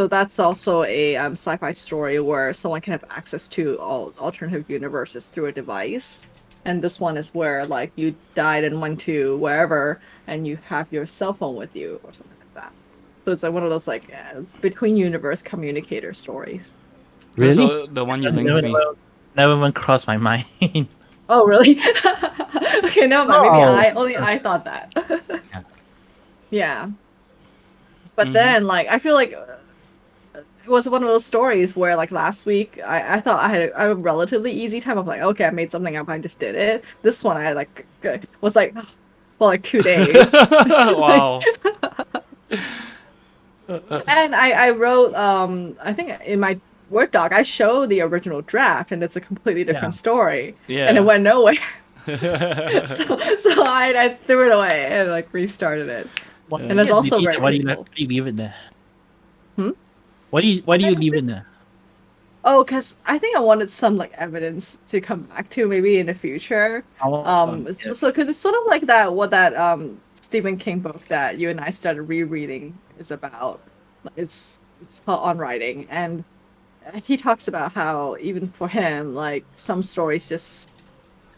that's also a sci-fi story where someone can have access to all alternative universes through a device, and this one is where like you died and went to wherever, and you have your cell phone with you or something like that. So it's like one of those like between universe communicator stories. That's really? the one you linked me. Never even crossed my mind. Oh really? Okay, no, maybe Oh. I thought that. Yeah. Yeah. But Mhm. then, like, I feel like it was one of those stories where, like, last week I thought I had a relatively easy time of like, okay, I made something up, I just did it. This one I like was like, for like 2 days, Wow. and I wrote I think in my Word doc I show the original draft, and it's a completely different story, Yeah. and it went nowhere. So I threw it away and like restarted it. What- And it's also very why do painful. you leave it there? Hmm? Why do you leave it there? Oh, because I think I wanted some like evidence to come back to maybe in the future. Because it's sort of like what that Stephen King book that you and I started rereading is about. It's called On Writing, and he talks about how even for him, like some stories just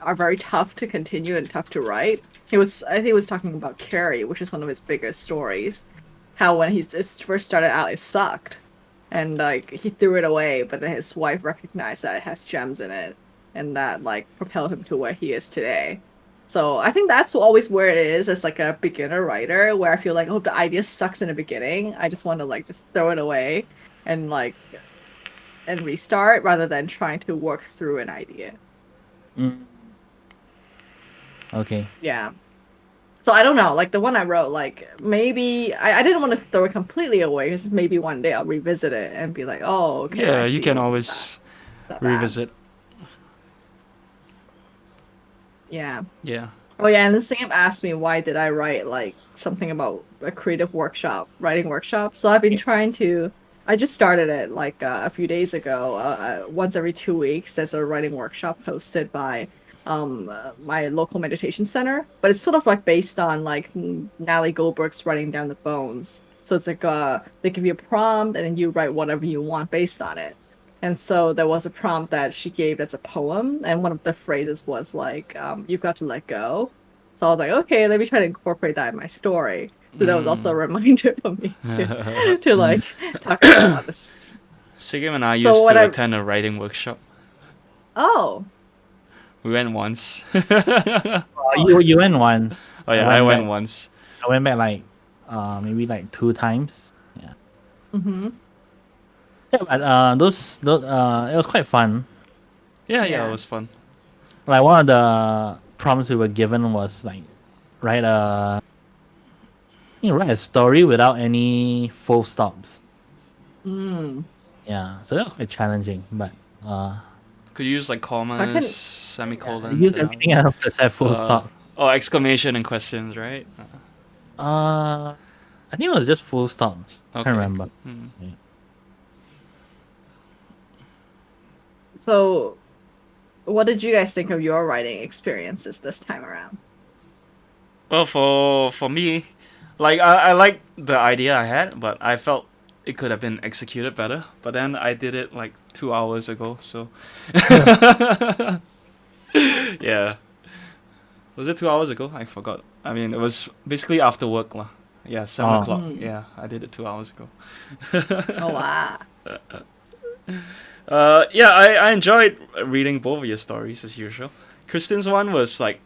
are very tough to continue and tough to write. I think he was talking about Carrie, which is one of his biggest stories. How when it first started out, it sucked, and like he threw it away, but then his wife recognized that it has gems in it, and that like propelled him to where he is today. So I think that's always where it is as like a beginner writer, where I feel like, oh, if the idea sucks in the beginning, I just want to like just throw it away and like and restart rather than trying to work through an idea. Mm. Okay. Yeah. So I don't know, like the one I wrote, like maybe I didn't want to throw it completely away because maybe one day I'll revisit it and be like, oh, okay, I Yeah, you see, can it wasn't always that bad. revisit. Yeah. Yeah. Oh yeah, and the Sam asked me why did I write like something about a creative workshop, writing workshop. So I've been trying to. I just started it like a few days ago. Once every 2 weeks, there's a writing workshop hosted by my local meditation center. But it's sort of like based on like Natalie Goldberg's Writing Down the Bones. So it's like they give you a prompt and then you write whatever you want based on it. And so there was a prompt that she gave that's a poem, and one of the phrases was like, "You've got to let go." So I was like, okay, let me try to incorporate that in my story. So that was also a reminder for me to like talk about on this. Sigim and I So used what to I attend a writing workshop. oh We went once. You went once. Oh yeah, I went once. I went back like maybe like 2 times. Yeah. mm-hmm. Yeah, but those it was quite fun. Yeah, Yeah. it was fun. Like one of the prompts we were given was like write a write a story without any full stops. Mm. Yeah, so that was quite challenging, but Could you use like I commas, can semicolons, use everything else except full stop. oh, exclamation and questions, right? I think it was just full stops. I Okay. can't remember. Hmm. Yeah. So what did you guys think of your writing experiences this time around? Well, for me, like I like the idea I had, but I felt it could have been executed better. But then I did it like 2 hours ago, so yeah. Was it 2 hours ago? I forgot. I mean, it was basically after work lah. Yeah, 7 o'clock. Mm. Yeah, I did it 2 hours ago. Oh wow. Yeah, I enjoyed reading both of your stories as usual. Kristen's one was like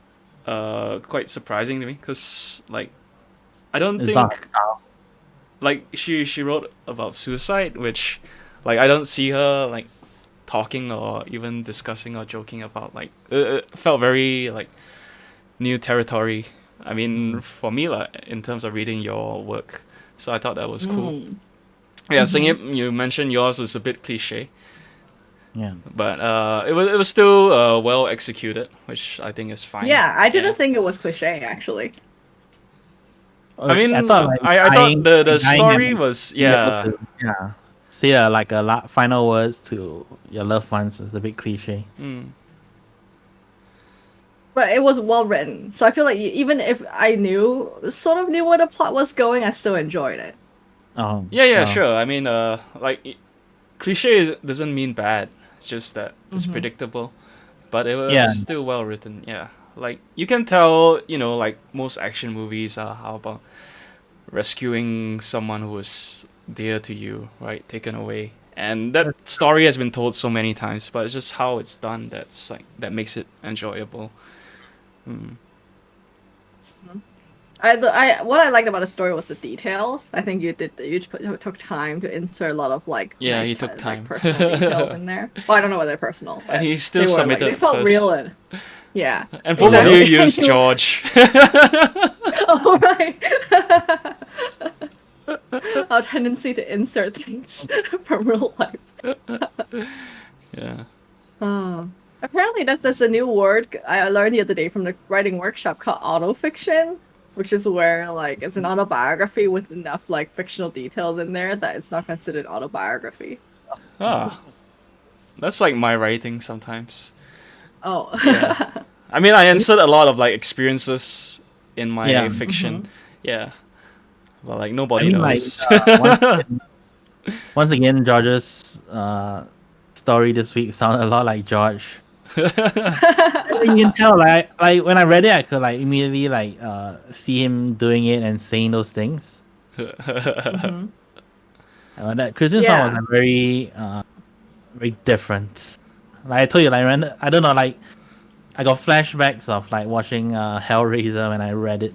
quite surprising to me because like I don't It's think not her style. like she wrote about suicide, which like I don't see her like talking or even discussing or joking about. Like it felt very like new territory. I mean, for me, like in terms of reading your work, so I thought that was cool. Mm. Yeah, Singip, you mentioned yours was a bit cliche, Yeah. but it was still well executed, which I think is fine. Yeah, I didn't Yeah. think it was cliche actually. I mean, I thought like I thought the dying story and was being able yeah. to, say like final words to your loved ones is a bit cliche. Mm. But it was well written, so I feel like even if I sort of knew where the plot was going, I still enjoyed it. Yeah, well, sure. I mean, cliche doesn't mean bad. It's just that it's predictable, but it was Yeah. still well written. Yeah, like you can tell, like most action movies are how about rescuing someone who was dear to you, right, taken away, and that story has been told so many times, but it's just how it's done that's like that makes it enjoyable. Mm. What I liked about the story was the details. I think you took time to insert a lot of like Yeah, nice he took like time. personal details in there. Well, I don't know whether they're personal, but And he still they were like submitted they felt first. real and yeah. And both of exactly. you used George. Oh right. Our tendency to insert things from real life. Yeah. Apparently, there's a new word I learned the other day from the writing workshop called autofiction, which is where like it's an autobiography with enough like fictional details in there that it's not considered autobiography. Ah, that's like my writing sometimes. Oh. Yeah. I mean, I insert a lot of like experiences in my Yeah. fiction. Yeah. But like I nobody mean, like knows. once again, George's story this week sounded a lot like George. You can tell, like when I read it, I could like immediately like see him doing it and saying those things. That Christian's one Yeah. was like, very very different. Like I told you, like I don't know, like I got flashbacks of like watching Hellraiser when I read it.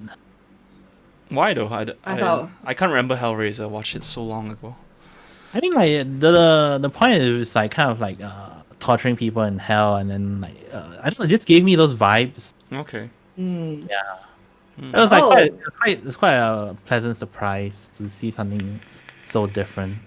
Why though? I thought I can't remember Hellraiser. I watched it so long ago. I think like the point is like kind of like torturing people in hell, and then like I don't know, it just gave me those vibes. Okay. mm. It was like Oh. it's quite a pleasant surprise to see something so different.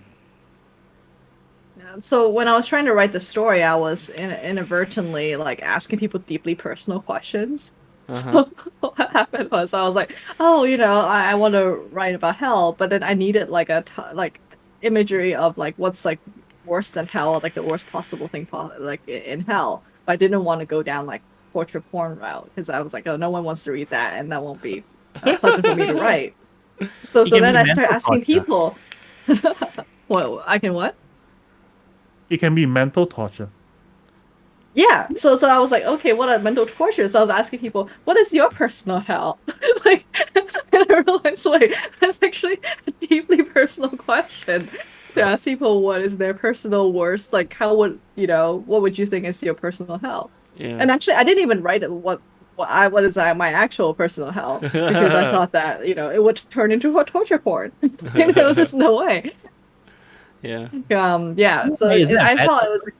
So when I was trying to write the story, I was inadvertently like asking people deeply personal questions. Uh-huh. So what happened was I was like, oh, I want to write about hell, but then I needed like like imagery of like what's like worse than hell, like the worst possible thing like in hell. But I didn't want to go down like torture porn route because I was like, oh, no one wants to read that, and that won't be pleasant for me to write. So It can then be I started mental asking torture. people, what I can what? It can be mental torture. Yeah, so I was like, okay, what are mental tortures? So I was asking people, what is your personal hell? Like, and I realized, wait, that's actually a deeply personal question to ask people what is their personal worst. Like, how would what would you think is your personal hell? Yeah. And actually, I didn't even write it. What is my actual personal hell? Because I thought that it would turn into a torture porn. There was just no way. Yeah. Yeah. So Hey, isn't that I bad? thought it was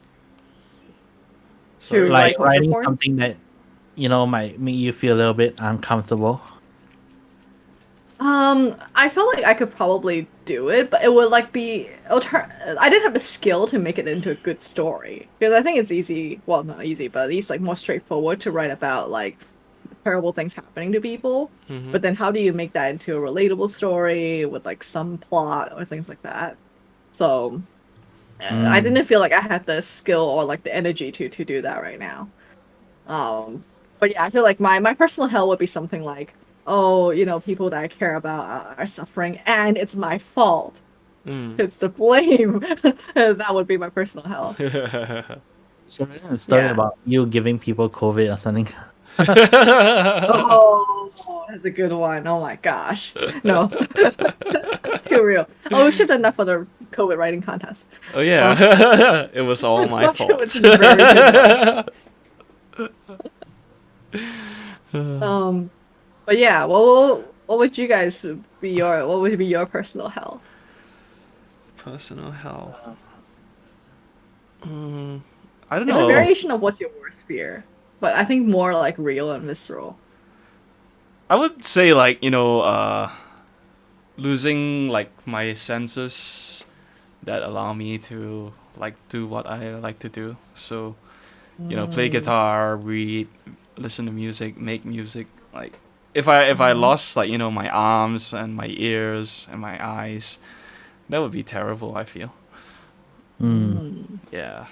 Sorry. to Like write torture writing porn. something that might make you feel a little bit uncomfortable. I felt like I could probably do it, but it would like I didn't have the skill to make it into a good story because I think it's easy. Well, not easy, but at least like more straightforward to write about like terrible things happening to people. Mhm. But then how do you make that into a relatable story with like some plot or things like that? So I didn't feel like I had the skill or like the energy to do that right now. But yeah, I feel like my personal hell would be something like, oh, people that I care about are suffering, and it's my fault. Mm. It's the blame. That would be my personal hell. So a story Yeah. about you giving people COVID or something. Oh, that's a good one. Oh my gosh. No. It's too real. Oh, we should have done that for the COVID writing contest. Oh yeah. It was all my Not sure fault. it's a very good But yeah, what would you guys be what would be your personal hell? Personal hell. I don't It's a know. variation of what's your worst fear, but I think more like real and visceral. I would say like, losing like my senses that allow me to like do what I like to do. So, play guitar, read, listen to music, make music. Like if I lost like, my arms and my ears and my eyes, that would be terrible, I feel. Yeah.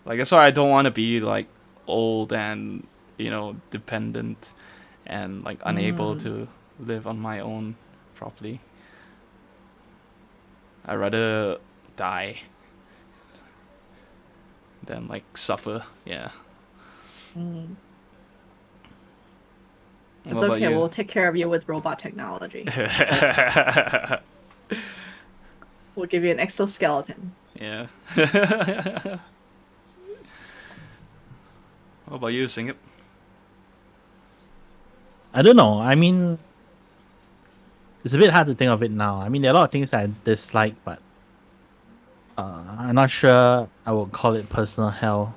Like that's why I don't want to be like old and, dependent and like unable to live on my own properly. I'd rather die than like suffer. Yeah. It's What about okay, you? we'll take care of you with robot technology. We'll give you an exoskeleton. Yeah. What about you, Singip? I don't know. I mean, it's a bit hard to think of it now. I mean, there are a lot of things I dislike, but I'm not sure I would call it personal hell.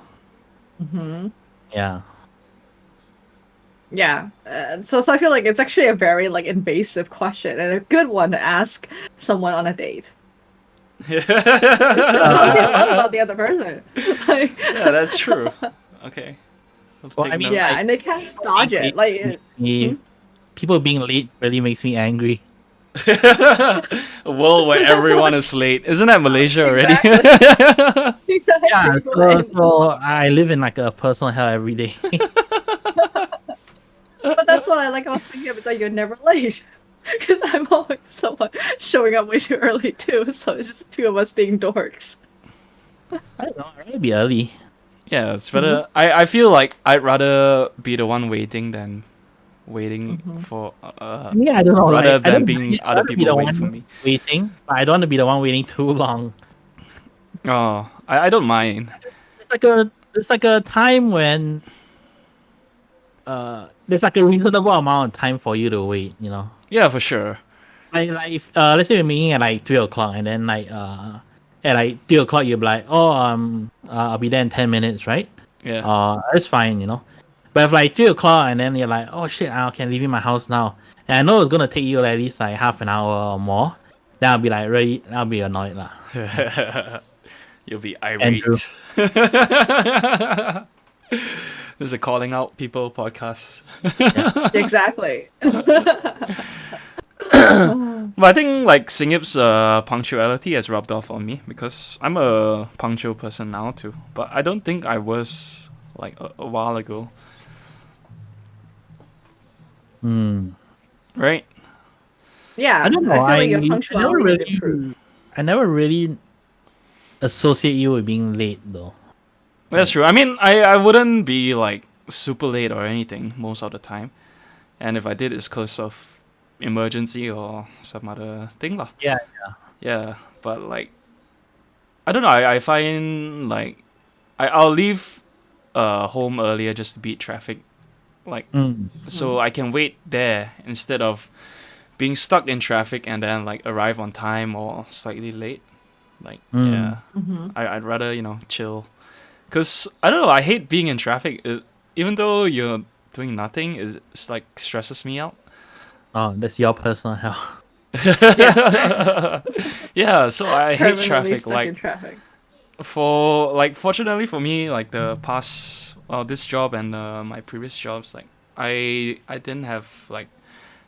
Yeah. Yeah. So I feel like it's actually a very like invasive question and a good one to ask someone on a date. It tells you a lot about the other person. Like, Yeah, that's true. Okay. Well, I mean, yeah, like, and they can't dodge it. Like, people being late really makes me angry. A world where That's everyone what- is late. Isn't that Malaysia already? exactly. Yeah, so I live in like a personal hell every day. But that's what I like about thinking about that you're never late. Because I'm always someone showing up way too early too, so it's just two of us being dorks. I don't know. I'd rather be early. Yeah, it's better. I feel like I'd rather be the one waiting than waiting for Yeah, I don't know. rather like, I than don't being mind- I'd other rather be people the wait one for me. waiting, but I don't want to be the one waiting too long. Oh, I don't mind. It's like a there's like a time when there's like a reasonable amount of time for you to wait, you know. Yeah, for sure. Like if let's say we're meeting at like 3 o'clock, and then like at like 3 o'clock you'll be like, oh I'll be there in 10 minutes, right? Yeah. That's fine, you know. But if like 3 o'clock and then you're like, oh shit, I can leave in my house now, and I know it's gonna take you at least like half an hour or more, then I'll be like really, I'll be annoyed lah. You'll be Andrew. irate. This is a calling out people podcast. Exactly. But I think like Singip's punctuality has rubbed off on me because I'm a punctual person now too. But I don't think I was like a while ago, Hmm. right? Yeah, I don't know. feel like your I never punctuality has improved. really, I never really associate you with being late though. That's true. I mean, I wouldn't be like super late or anything most of the time. And if I did, it's because of emergency or some other thing lah. Yeah. Yeah, but like, I don't know. I find like I'll leave home earlier just to beat traffic, like Mm. so I can wait there instead of being stuck in traffic and then like arrive on time or slightly late. Like Mm. yeah, Mm-hmm. I'd rather chill, cause I don't know. I hate being in traffic. Even though you're doing nothing, it's like stresses me out. Oh, that's your personal hell. Yeah, so I hate Permanently traffic. stuck Like in traffic. fortunately for me, like the past this job and my previous jobs, like I didn't have like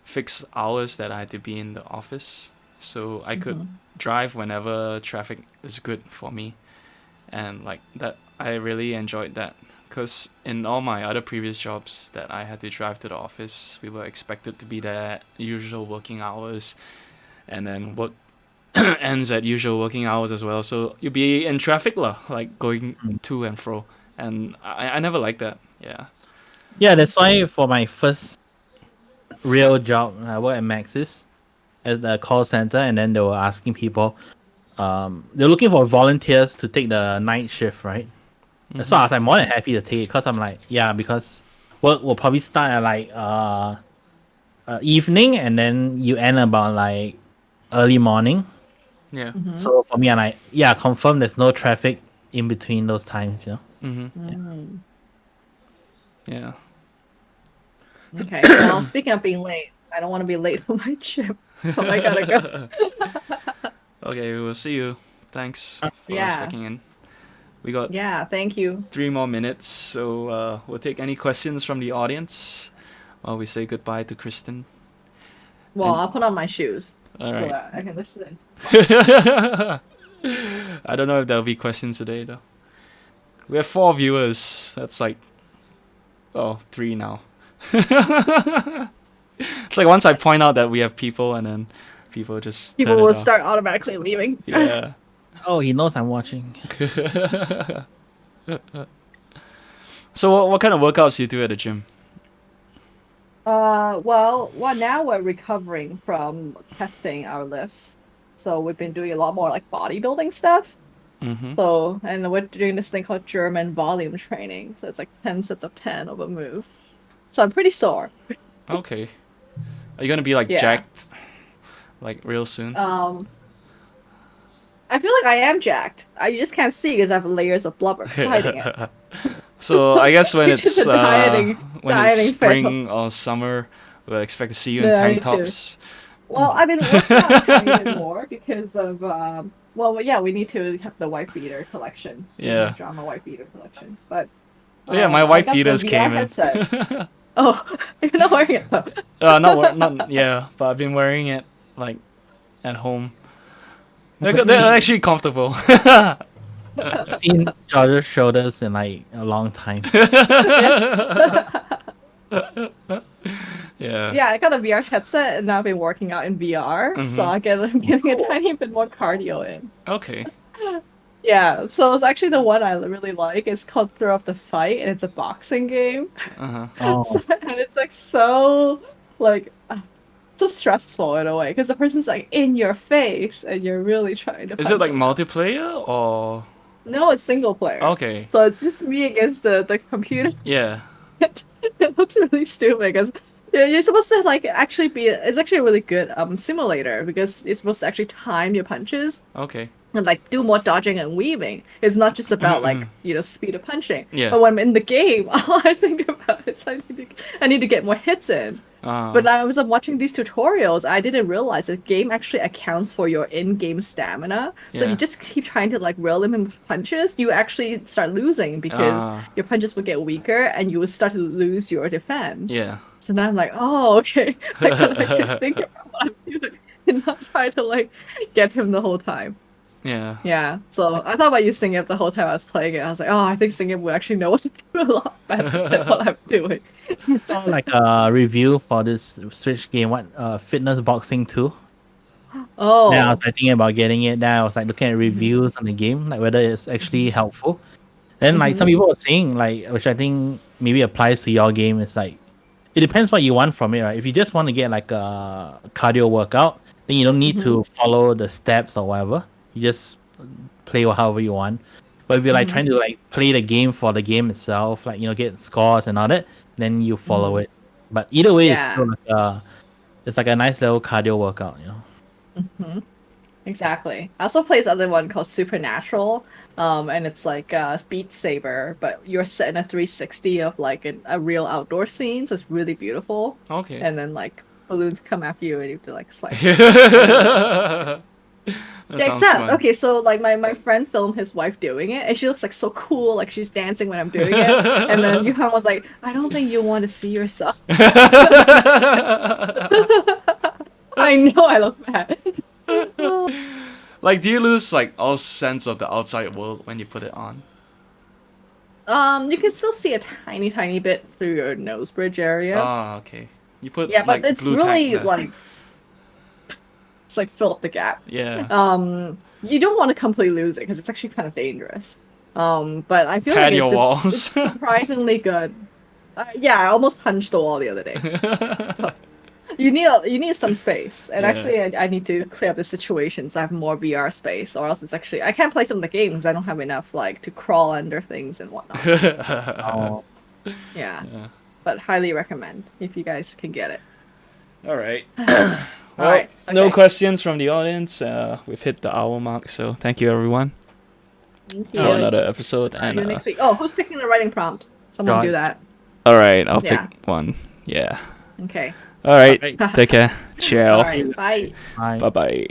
fixed hours that I had to be in the office, so I could drive whenever traffic is good for me, and like that I really enjoyed that. Because in all my other previous jobs that I had to drive to the office, we were expected to be there at usual working hours, and then work ends at usual working hours as well. So you'll be in traffic lah, like going to and fro. And I never liked that. Yeah. Yeah, that's why for my first real job, I worked at Maxis as the call center, and then they were asking people, they're looking for volunteers to take the night shift, right? So I was like more than happy to take it because I'm like, yeah, because work will probably start at like evening, and then you end about like early morning. Yeah. So for me, I'm like, yeah, confirm there's no traffic in between those times, you know. Mm-hmm. Yeah. Okay. Well, speaking of being late, I don't want to be late for my trip, so I gotta go. Okay, we'll see you. Thanks for Yeah. sticking in. We got Yeah. Thank you. 3 more minutes, so we'll take any questions from the audience while we say goodbye to Kristen. Well, And- I'll put on my shoes All so right. that I can listen. I don't know if there'll be questions today though. We have 4 viewers. That's like 3 now. It's like once I point out that we have people, and then people just People turn it will off. start automatically leaving. Yeah. Oh, he knows I'm watching. So what kind of workouts do you do at the gym? Well, now we're recovering from testing our lifts, so we've been doing a lot more like bodybuilding stuff. Mm-hmm. So, and we're doing this thing called German volume training. So it's like 10 sets of 10 of a move. So I'm pretty sore. Okay. Are you gonna be like Yeah. jacked, like real soon? I feel like I am jacked. I just can't see because I have layers of blubber hiding it. So I guess when It's it's just a dieting spring or summer, we'll expect to see you in Yeah, tank me too. tops. Well, I've been working on trying a bit more because of well, yeah, we need to have the wife beater collection. Yeah. Drama wife beater collection. But Oh, yeah, my I wife got the beaters VR came in. headset. Oh, you're not wearing it though. Not yeah, but I've been wearing it like at home. They're actually comfortable. I've seen George's shoulders in like a long time. Yeah. Yeah, I got a VR headset and now I've been working out in VR, so I'm getting a tiny bit more cardio in. Okay. Yeah, so it's actually the one I really like. It's called Throw Up the Fight, and it's a boxing game. Uh-huh. Oh, And it's like so so stressful in a way because the person's like in your face and you're really trying to. Is it punch like them. multiplayer or? No, it's single player. Okay. So it's just me against the computer. Yeah. It looks really stupid because you're supposed to like actually be. It's actually a really good simulator because you're supposed to actually time your punches Okay. and like do more dodging and weaving. It's not just about like speed of punching. Yeah. But when I'm in the game, all I think about is I need to get more hits in. But I was watching these tutorials. I didn't realize the game actually accounts for your in-game stamina. So if Yeah. you just keep trying to like reel them in punches, you actually start losing because your punches will get weaker and you will start to lose your defense. Yeah. So now I'm like, oh, okay. I gotta actually think about what I'm doing and not try to like get him the whole time. Yeah. Yeah. So I thought about using it the whole time I was playing it. I was like, oh, I think Singing will actually know what to do a lot better than what I'm doing. Saw like a review for this Switch game, Fitness Boxing 2. Oh. Then I was like, thinking about getting it. Then I was like looking at reviews on the game, like whether it's actually helpful. Then like some people were saying, like, which I think maybe applies to your game, is like it depends what you want from it, right? If you just want to get like a cardio workout, then you don't need to follow the steps or whatever. You just play however you want. But if you're like trying to like play the game for the game itself, like get scores and all that, then you follow it. But either way, it's still like it's like a nice little cardio workout, Exactly. I also play this other one called Supernatural, and it's like Beat Saber, but you're set in a 360 of like a real outdoor scene, so it's really beautiful. Okay. And then like balloons come after you and you have to like swipe. That Yeah, sounds except fun. okay, so like my friend filmed his wife doing it, and she looks like so cool, like she's dancing when I'm doing it. And then Yuhan was like, "I don't think you want to see yourself." I know I look bad. Like, do you lose like all sense of the outside world when you put it on? You can still see a tiny bit through your nose bridge area. Ah, okay. You put Yeah, but like it's blue really tack there. like it's like fill up the gap. Yeah. You don't want to completely lose it because it's actually kind of dangerous. But I feel Pad like your it's walls. surprisingly good. Yeah, I almost punched the wall the other day. You need some space, and Yeah. actually, I need to clear up the situation so I have more VR space, or else it's actually I can't play some of the games. I don't have enough like to crawl under things and whatnot. Oh, Yeah, Yeah. but highly recommend if you guys can get it. All right. All right. No okay. questions from the audience. We've hit the hour mark, so thank you everyone Thank for you. another episode. See And you next week. Oh, who's picking the writing prompt? Someone God. do that. all right, I'll Yeah. pick one. Yeah. Okay. All right. Alright. Take care. Ciao. All right. Bye. bye. Bye bye.